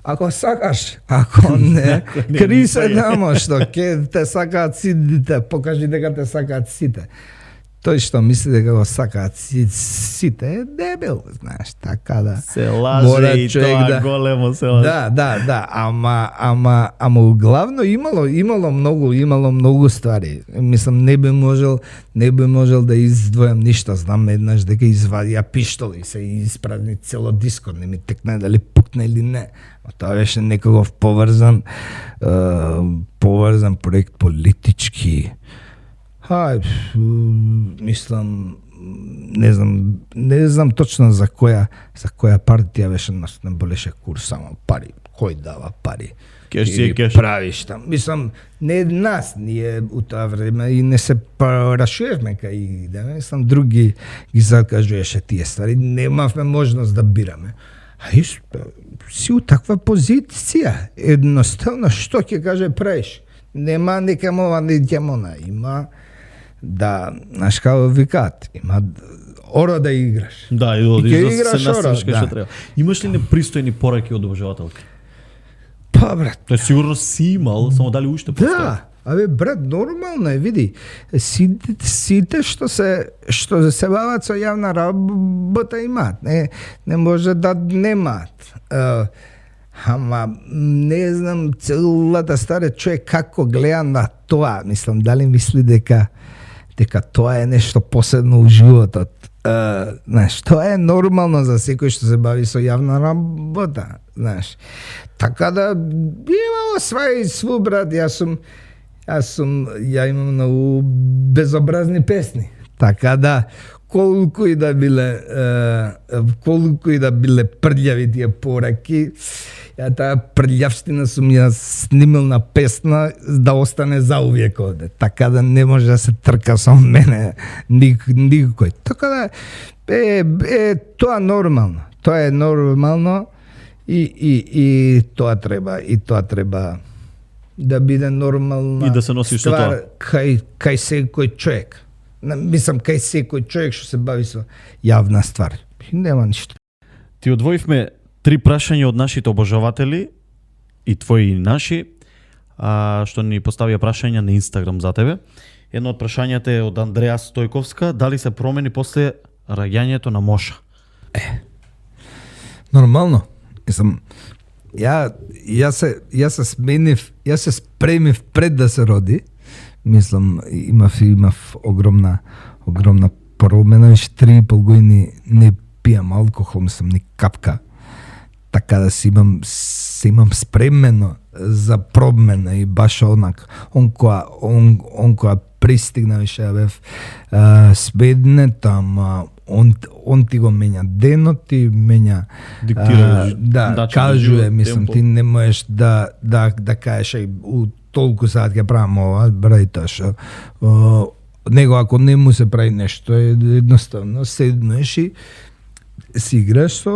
Ако сакаш, ако не, кри се намо што ќе те сакаат сите, покажи дека те сакаат сите. Тој што мисли дека го сакаат сите е дебел, знаеш, така да. Се лаже и тоа големо се лаже. Да, ама главно имало многу ствари. Мислам не би можел да издвојам ништо, знам еднаш дека извадија пиштол и се испразни цело диско, не ми текна дали пукна или не. А тоа беше некогов поврзан проект политички. Мислам, не знам точно за која партија беше не болеше курс, само пари, кој дава пари. Кеш. Правиш там. Мислам, не нас, ние у тоа време и не се прашувавме кај идеме, мислам, други ги закажуваше тие ствари, немавме можност да бираме. А си у таква позиција, едноставно, што ќе каже правиш? Нема некам ова, некам она, има да, знаеш како викаат, има оро да играш. Да, и да се наставиш кај што треба. Имаш ли непристојни пораки од обожавателки? Па, брат. Тој сигурно си имал, само дали уште постои? Да, брат, нормално е, види. Сите што се бават со јавна работа имаат, не може да немаат. Ама не знам целата старе човек како гледа на тоа, мислам, дали мисли дека тоа е нешто посебно у животот. Знаеш, тоа е нормално за секој што се бави со јавна работа, знаеш. Така да имало сву, брат, ја имам многу безобразни песни. Така да колку и да биле прљави тие пораки, ја таа прљавштина сум ја снимил на песна да остане заувек овде. Така да не може да се трка со мене никој. Така да тоа нормално. Тоа е нормално и тоа треба да биде нормална и да се носи со тоа кај секој човек. Мислам, кај секој човек што се бави со јавна ствар. Нема ништо. Ти одвоивме 3 прашања од нашите обожаватели, и твои и наши, што ни поставија прашања на Инстаграм за тебе. Едно од прашањата е од Андреја Стојковска, дали се промени после раѓањето на Моша? Нормално. Мислам, ја се сменив, ја се спремив пред да се роди. Мислам, имав огромна промена, 3,5 години не пијам алкохол, мислам, ни капка. Така да се имам спремено за промена и баш онак. Он која пристигна, више ја бев сведне, тама он ти го менја денот, ти менја Диктира кажуе, мислам, ти не можеш да кажеш у толку саат ќе правам ова, брај тоа него ако не му се прави нешто, едноставно седнеш и си играш со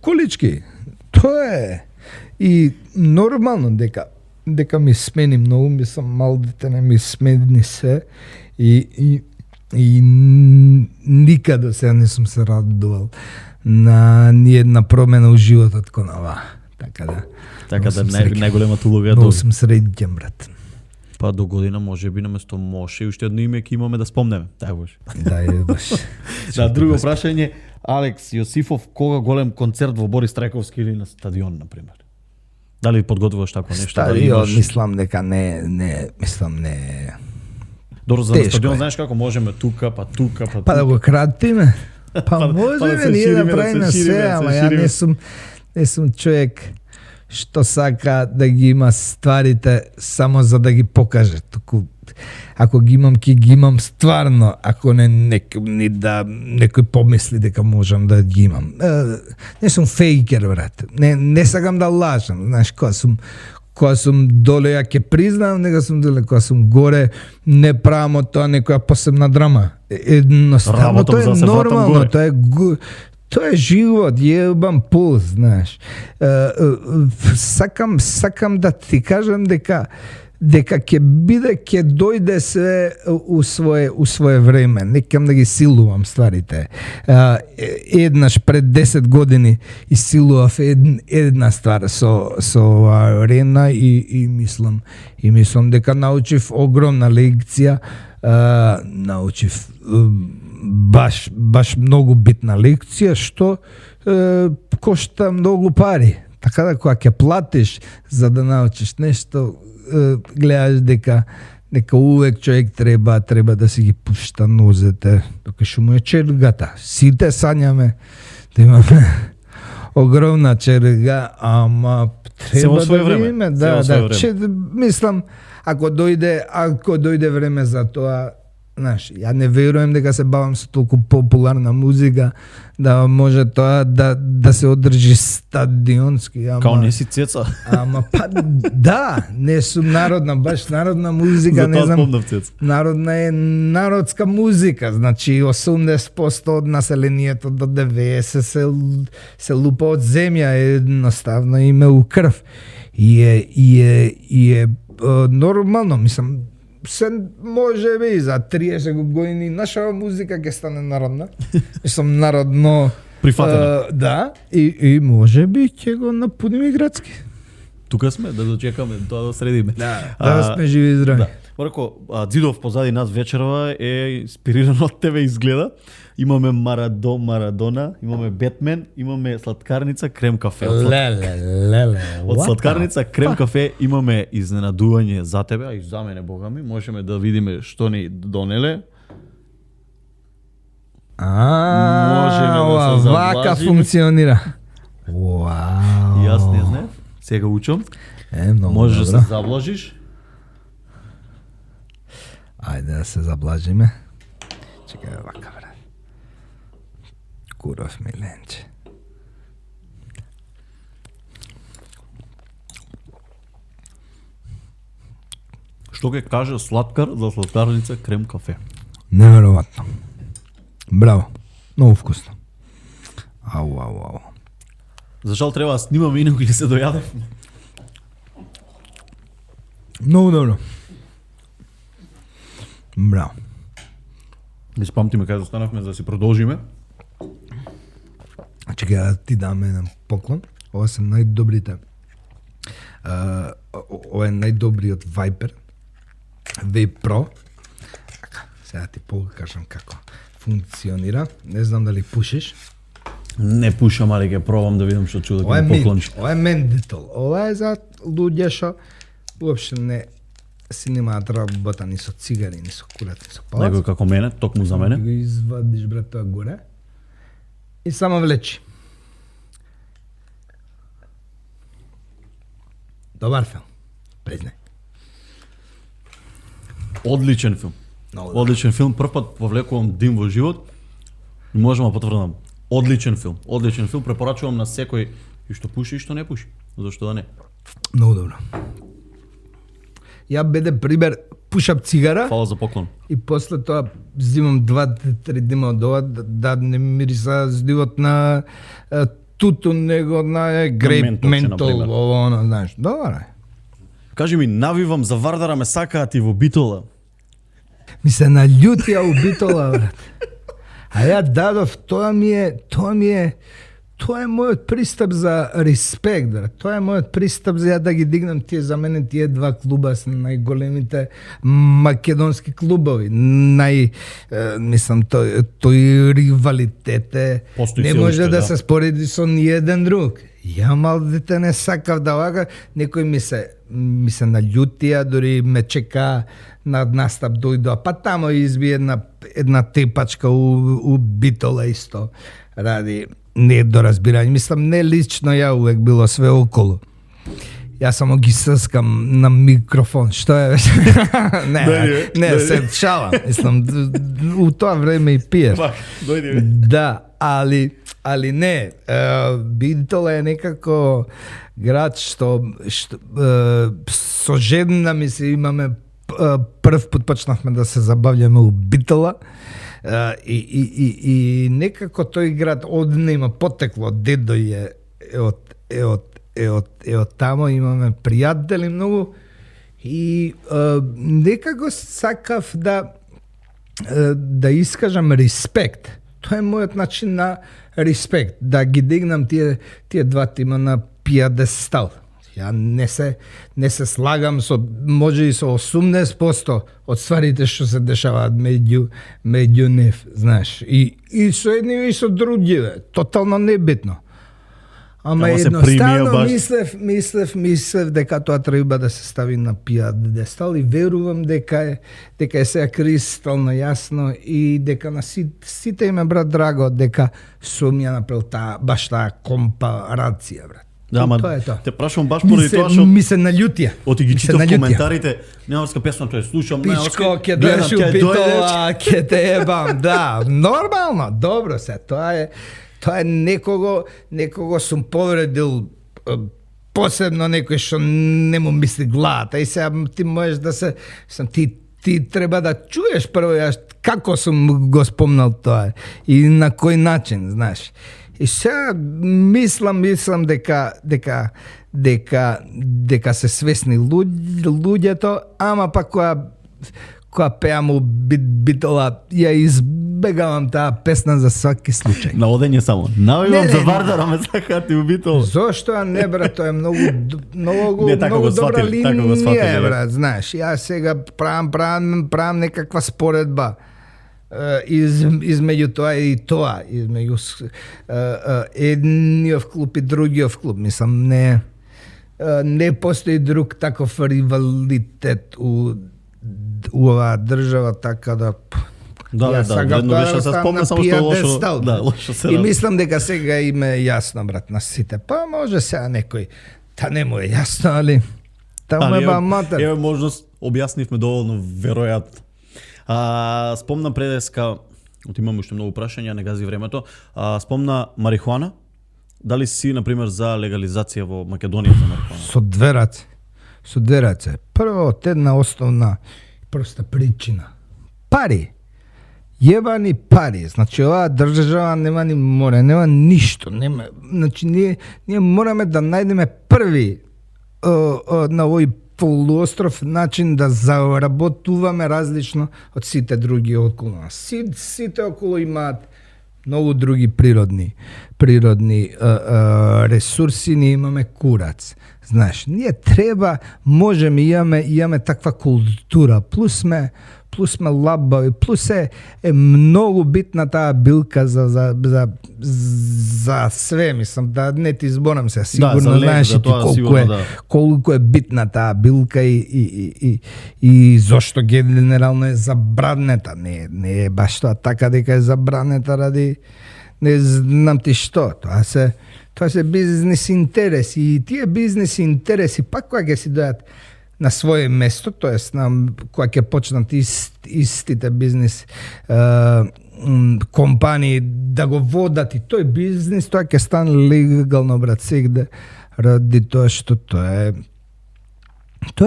колички. Тоа е. И нормално дека ми смени многу, мислам, мал дете не ми смени се и никаде сега не сум се радувал на ниедна промена у животот кон ова. Така да најголемата улога е многу сум среќен, брат. Па до година може би наместо Моше и уште едно име ќе имаме да спомнеме. Така баш. Да, е баш. Да, друго прашање, Алекс Јосифов, кога голем концерт во Борис Трајковски или на стадион, например? Дали подготвуваш тако нешто? Стадион, мислам дека не. Добро, за стадион знаеш како можеме тука. Па да го кратиме. Па можеме ние да правиме се, ама ја не сум човек што сака да ги има стварите само за да ги покаже. Туку ако ги имам, ќе ги имам стварно, ако не некој помисли дека можам да ги имам. Не сум фейкер, брат. Не сакам да лажам. Знаеш, кога сум доле, ја ќе признам дека сум доле, кога сум горе, не правам од тоа некоја посебна драма. Едноставно, тоа е нормално, тоа е живот, јебам пулс, знаеш. Сакам да ти кажам дека ќе дојде се у свое време. Не кем да ги силувам стварите. Еднаш пред 10 години исилував една ствар со Арена и мислам дека научив огромна лекција. Научив баш многу битна лекција што кошта многу пари. Така да кога ќе платиш за да научиш нешто, гледаш дека увек човек треба да си ги пушта нозете дока што му е чергата. Сите сањаме да имаме огромна черга, ама треба да видиме, мислам ако дојде време за тоа. Знаеш, ја не верувам дека се бавам со толку популарна музика да може тоа да се одржи стадионски. Као не си Цеца. Ама па да, не сум народна музика, не знам. Народна е народска музика, значи 80% од населението до 90 се лупа од земја, едноставно име у крв. И е нормално, мислам, се може би за 30 години наша музика ќе стане народна. Мислам народно прифатена. Да, и може би ќе го напудиме градски. Тука сме да дочекаме тоа да средиме. Да сме живи и здрави. Марко, Дзидов позади нас вечерва е инспириран од тебе изгледа. Имаме Марадона, имаме Бетмен, имаме сладкарница Крем кафе. Од сладкарница Крем кафе имаме изненадување за тебе, а и за мене, бога ми. Можеме да видиме што ни донеле. Вака функционира. Вау. Јас не знам. Сега учам. Можеш да се заблажиш. Ајде да се заблажиме. Чекај вака, брат. Куров миленче. Што ќе каже сладкар за сладкарница Крем кафе? Неверојатно. Браво. Многу вкусно. Ау. За жал треба да снимаме инаку ќе се дојадевме. Многу добро. Браво. Не спамтиме каде останавме за да си продолжиме. Чекай да ти дам еден поклон. Ова се најдобрите. Ова е најдобриот Viper. Vape Pro. Сега ти покажам како функционира. Не знам дали пушиш. Не пушам, али ќе пробам да видам што чудо Ова е ќе ми поклониш. ова е мендитол. Ова е за луѓе што уопште не си немаат работа ни со цигари, ни со курат, ни со палац. Некој како мене, токму за мене. Го извадиш брат тоа горе. И само влечи. Добар филм. Признај. Одличен филм. Много добар. Одличен филм. Прв пат повлекувам дим во живот. И можам да потврдам. Одличен филм. Одличен филм. Препорачувам на секој и што пуши и што не пуши. Зошто да не? Много добро. Ја беде пример пушам цигара Фала за поклон. и после тоа взимам 2-3 дима од ова да не мириса здивот на тутун него на грейп ментолче, ментол, например. ово оно, знаеш. Добро е. Кажи ми, навивам за Вардара ме сакаат и во Битола. Ми се наљутија убитола, брат. А ја дадов, тоа е мојот пристап за респект, брат. Тоа е мојот пристап за ја да ги дигнам тие, за мене тие два клуба се најголемите македонски клубови. Мислам, тој ривалитет е, Постои не се може уште, да да. се спореди со ниеден друг. Ја мал дете не сакав да вака, некој ми се наљутија, дури ме чека на настап дојдоа, па тамо изби една тепачка у Битола исто, ради недоразбирање. Мислам, не лично ја увек било све околу. Јас само ги съскам на микрофон, што е веќе? не, се шалам. Мислам, у тоа време и пиев. Дојди. Да, али не, Битола е некако град што со жена ми се имаме прв пат почнавме да се забавljаме у Битола и некако тој град однема потекло, дедо е од тамо, имаме пријатели многу и некако сакав да искажам респект. Тоа е мојот начин на респект, да ги дигнам тие два тима на пијадестал. Ја не се слагам со, може и со 80% од стварите што се дешаваат меѓу нив, знаеш. И со едни и со други, тотално небитно. Ама Ама се едноставно примија мислев дека тоа треба да се стави на пијадестал и верувам дека е сега кристално јасно и дека на сите им е брат драго дека сум ја направил баш таа компарација, брат. Да, ама Тоа е тоа. те прашувам баш поради тоа што Ми се наљутија. оти ги Ми се читав наљутија. коментарите, немарска песна тоа слушам, Пичко, ќе гледам, дојдеш у ќе Битола, ќе те ебам, да, нормално, добро се, тоа е некого сум повредил, посебно некој што не му мисли главата, и сега ти можеш да ти треба да чуеш прво јас како сум го спомнал тоа и на кој начин, знаеш. И сега мислам дека се свесни луѓето, ама па која пеам у Битола, ја избегавам таа песна за сваки случај. На одење само. Навивам Не, за не. Вардара ме сакаат и у Битола. Зошто не, брат, тоа е многу Не, така го добра сватиле, така го сватиле, линија, да. брат, знаеш. Ја сега правам некаква споредба измеѓу тоа и тоа, измеѓу едниот клуб и другиот клуб. Мислам, не постои друг таков ривалитет у оваа држава, така да Да, вредно беше да се спомне, само што лошо, да, лошо се И разбира. мислам дека сега им е јасно, брат, на сите. Па може сега некој, не му е јасно, али таму е ба матер. Еве можност, објаснивме доволно веројатно. Спомна предеска, имам уште многу прашања, не гази времето. Спомна марихуана. Дали си, например, за легализација во Македонија за марихуана? Со две раце. Прво, од една основна проста причина. Пари. Јебани пари. Значи, оваа држава нема ни море, нема ништо. Значи, ние мораме да најдеме први на овој полуостров начин да заработуваме различно од сите други околу нас. Сите околу имаат многу други природни ресурси, ние имаме курац. Знаеш, ние треба, можеме, имаме таква култура, плюс сме лабави, плюс е многу битна таа билка за све, мислам, да не ти зборам се, сигурно знаеш и ти колку е битна таа билка и зошто генерално е забранета, не е баш тоа така дека е забранета ради не знам ти што, тоа се бизнес интереси и тие бизнес интереси пак кога ќе си дојат на своје место, тоест кога ќе почнат истите бизнес компании да го водат и тој бизнес, тоа ќе стане легално, брат, сегде, ради тоа што тоа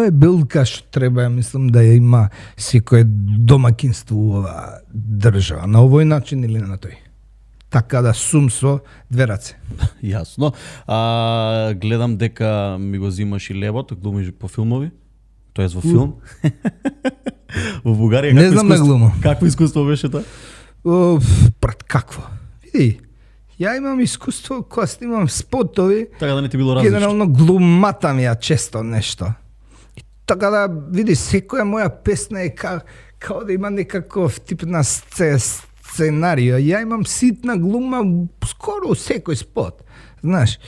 е билка што треба, мислам, да ја има секое домакинство у оваа држава, на овој начин или на тој. Така да сум со две раце. Јасно. Гледам дека ми го зимаш и лебот, глумиш по филмови. Тоест во филм. Во Бугарија не знам да глумам. Какво искуство беше тоа? Брат, какво? Види, ја имам искуство кога снимам спотови. Така да не ти било различно. Генерално глумата ми ја често нешто. И така да, види, секоја моја песна е као да има некаков тип на сценарио. Ја имам ситна глума скоро секој спот. Знаеш,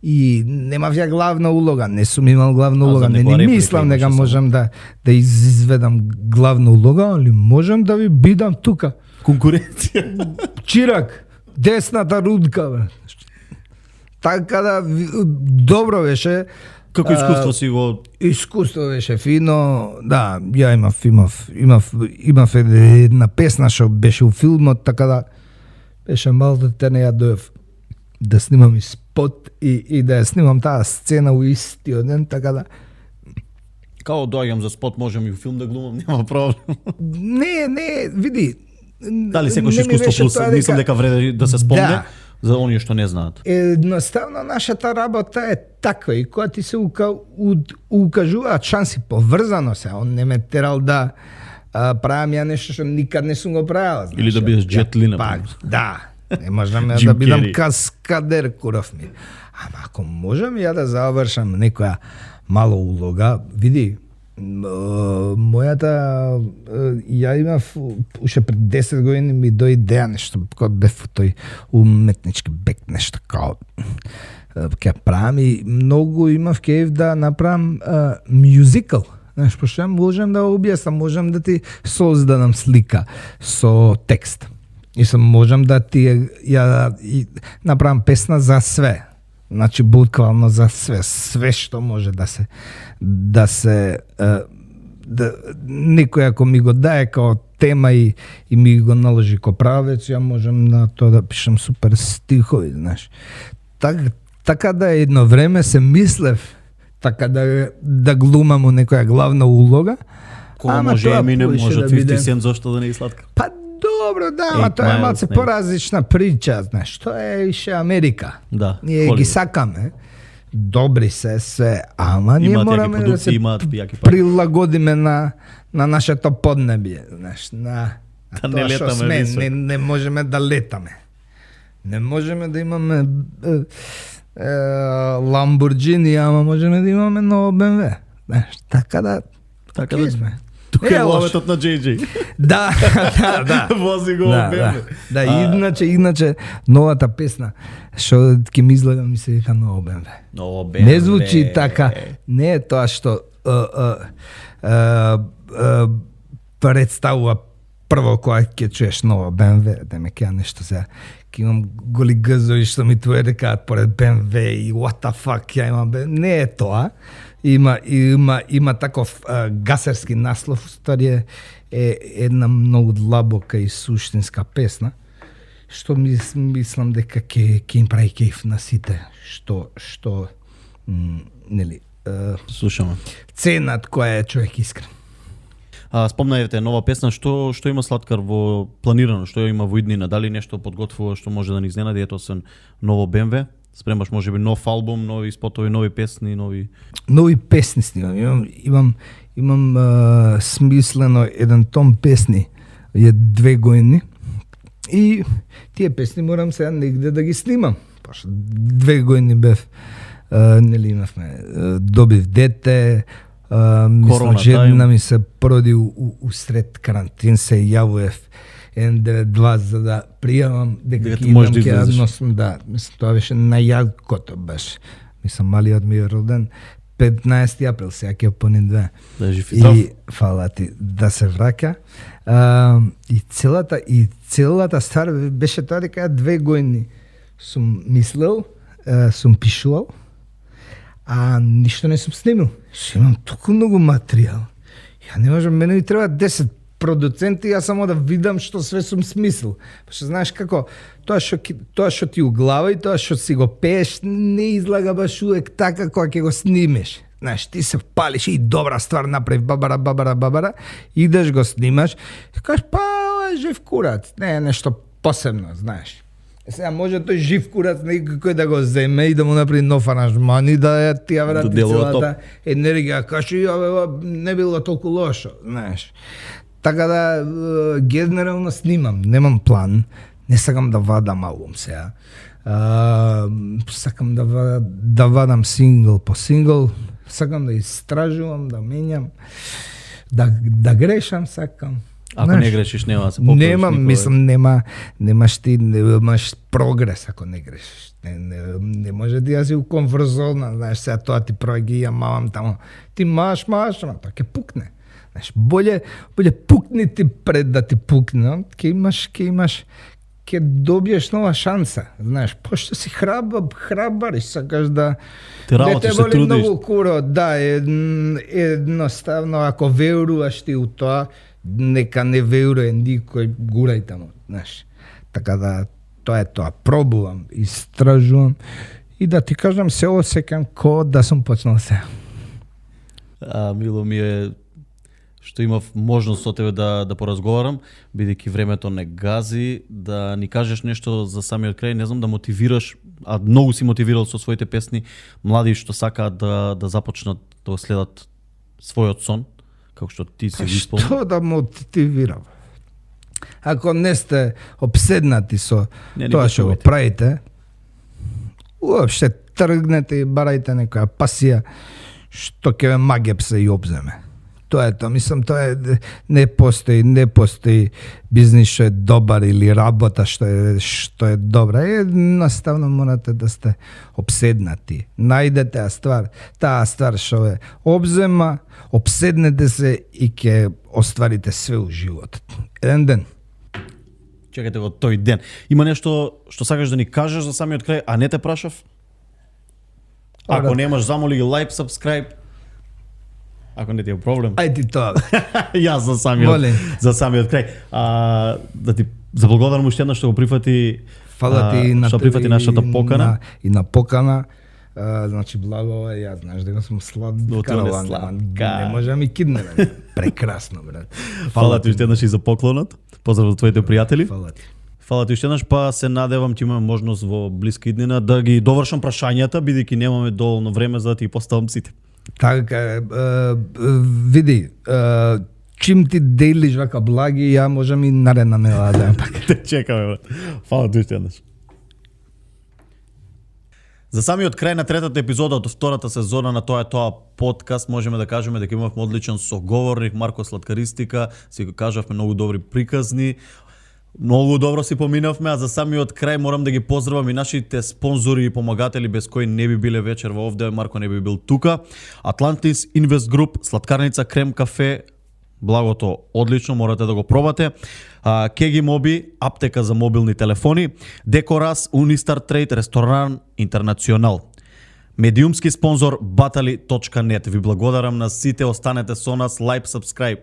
и немав ја главна улога, не сум имал главна улога, не мислам дека можам да изведам главна улога, али можам да ви бидам тука. Конкуренција. Чирак, десната рудка, бе. Така да, добро беше. Како искуство си го? Искуство беше фино, да, ја имав една песна што беше у филмот, така да беше малку те не ја доев да снимам и спот и да ја снимам таа сцена у истиот ден, така да. Као доаѓам за спот, можам и у филм да глумам, нема проблем. Не, види. Дали секој искуство плюс, мислам дека вреди да се спомне. Да. За оние што не знаат. Едноставно нашата работа е таква и кога ти се укажуваат шанси поврзано се, он не ме терал да правам ја нешто што никад не сум го правил. Знаеш, или да бидеш Джет Ли, например. Да, не можам да бидам каскадер куров ми. Ама ако можам ја да завршам некоја мала улога, види, мојата, ја имав уште пред 10 години ми дојде идеја нешто, кога бев тој уметнички бек нешто као ќе правам и многу имав кејф да направам мюзикал. Знаеш, пошто ја можам да објаснам, можам да ти создадам слика со текст. И можам да ти ја направам песна за све. Значи буквално за све што може да се некој ако ми го дае као тема и ми го наложи ко правец, ја можам на тоа да пишам супер стихови, знаеш. Така да едно време се мислев така да глумам у некоја главна улога. Кој може Eminem, може 50 Cent, зошто да не е сладка? Па добро, да, ама тоа е малце поразлична прича, знаеш, тоа е ише Америка. Да, ние ги сакаме, добри се, ама ние мораме да се прилагодиме на нашето поднебие, знаеш, на тоа што сме, не можеме да летаме. Не можеме да имаме Ламборджини, ама можеме да имаме ново BMW. Знаеш, така да сме. Тука е лаветот на JJ. Да. Вози го BMW. Да, иначе новата песна што ќе ми изгледа ми се вика ново BMW. Не звучи така, не е тоа што представува прво кога ќе чуеш ново BMW, да ме кеа нешто сега. Ќе имам голи гзови што ми твоje рекаат поред BMW и what the fuck, ја имам BMW. Не е тоа. Има таков гасерски наслов, стари е една многу длабока и суштинска песна, што мислам дека ќе им прави кејф на сите, што нели слушаме. Ценат која е човек искрен. Спомнајте нова песна, што има Сладкар планирано, што има во иднина, дали нешто подготвува што може да ни изненади, ето се ново BMW спремаш можеби нов албум, нови спотови, нови песни, Нови песни снимам. Имам смислено еден том песни, е 2 години. И тие песни морам сега негде да ги снимам. Пошто 2 години бев, нели имавме, добив дете, мислам, жена ми се породи усред карантин, се јавуев 192 за да пријавам дека ќе идам ќе ја носам, да, мислам, тоа беше најјакото беше. Мислам, малиот ми е роден 15 април, сега ќе пуни 2. Да жив и здрав. И фала ти да се враќа. И целата стvar беше тоа дека 2 години сум мислел, сум пишувал, а ништо не сум снимил. Што имам толку многу материјал. Ја не можам, мене ми треба 10 продуценти, јас само да видам што све сум смислил. Пошто знаеш како, тоа што ти у глава и тоа што си го пееш не излага баш увек така кога ќе го снимеш. Знаеш, ти се палиш и добра ствар направи бабара, идеш го снимаш, и кажеш, па, ова е жив курац, не е нешто посебно, знаеш. Сега може тој жив курац некој да го земе и да му направи нов аранжман и да ја ти ја врати целата енергија, каже, не било толку лошо, знаеш. Така да, генерално снимам, немам план, не сакам да вадам албум сега. Сакам да вадам сингл по сингл, сакам да истражувам, да менјам, да грешам, сакам. Ако не грешиш, нема да се поправиш. Немам, мислам, немаш прогрес ако не грешиш. Не може да си у комфорт зона, знаеш, сега тоа ти проги, ја мавам тамо. Ти маш, тоа ќе пукне. Знаеш, боле пукни ти пред да ти пукне, ќе добиеш нова шанса, знаеш, пошто си храбар и сакаш да те работиш, се трудиш. Многу куро, да, едноставно, ако веруваш ти у тоа, нека не веруе никој, гурај тамо, знаеш. Така да, тоа е тоа, пробувам, истражувам и да ти кажам, се осекам ко да сум почнал сега. Мило ми е што имав можност со тебе да поразговарам, бидејќи времето не гази, да ни кажеш нешто за самиот крај, не знам, да мотивираш, а многу си мотивирал со своите песни, млади што сакаат да започнат да следат својот сон, како што ти си исполнил. Што да мотивирам? Ако не сте обседнати со тоа што го правите, уопште тргнете и барајте некоја пасија што ќе ве магепсе и обземе. Тоа е тоа, мислам, тоа е, не постои бизнис што е добар или работа што е добра. Едноставно морате да сте обседнати. Најдете таа ствар што е обзема, обседнете се и ќе остварите све у животот. Еден ден. Чекате го тој ден. Има нешто што сакаш да ни кажеш за самиот крај, а не те прашав? Ако немаш, замоли ги лайк, subscribe. Ако не ти е проблем. Ајде тоа. Јас за самиот крај. Да ти заблагодарам уште еднаш што го прифати. Фала ти на што прифати нашата покана. И на покана. Значи благо, јас знаеш дека сум сладкар, не може да ми кидне. Прекрасно, брат. Фала ти уште еднаш и за поклонот. Поздрав за твоите пријатели. Фала ти уште еднаш, па се надевам ти имаме можност во блиска иднина да ги довршам прашањата, бидејќи немаме доволно време за да ти поставам сите. Така, види, чим ти делиш вака благи, ја можам и наредна недела да пак. Те чекаме, брат. Фала ти уште еднаш. За самиот крај на третата епизода од втората сезона на Тоа е тоа подкаст можеме да кажеме дека имавме одличен соговорник, Марко Сладкаристика, си го кажавме многу добри приказни. Многу добро си поминавме, а за самиот крај морам да ги поздравам и нашите спонзори и помагатели без кои не би биле вечерва овде, Марко не би бил тука. Atlantis Invest Group, сладкарница Крем кафе, благото одлично, морате да го пробате. Кеги Моби, аптека за мобилни телефони, Декорас, Унистар Трейд, ресторан Интернационал. Медиумски спонзор Batali.net. Ви благодарам на сите, останете со нас, лайк, subscribe.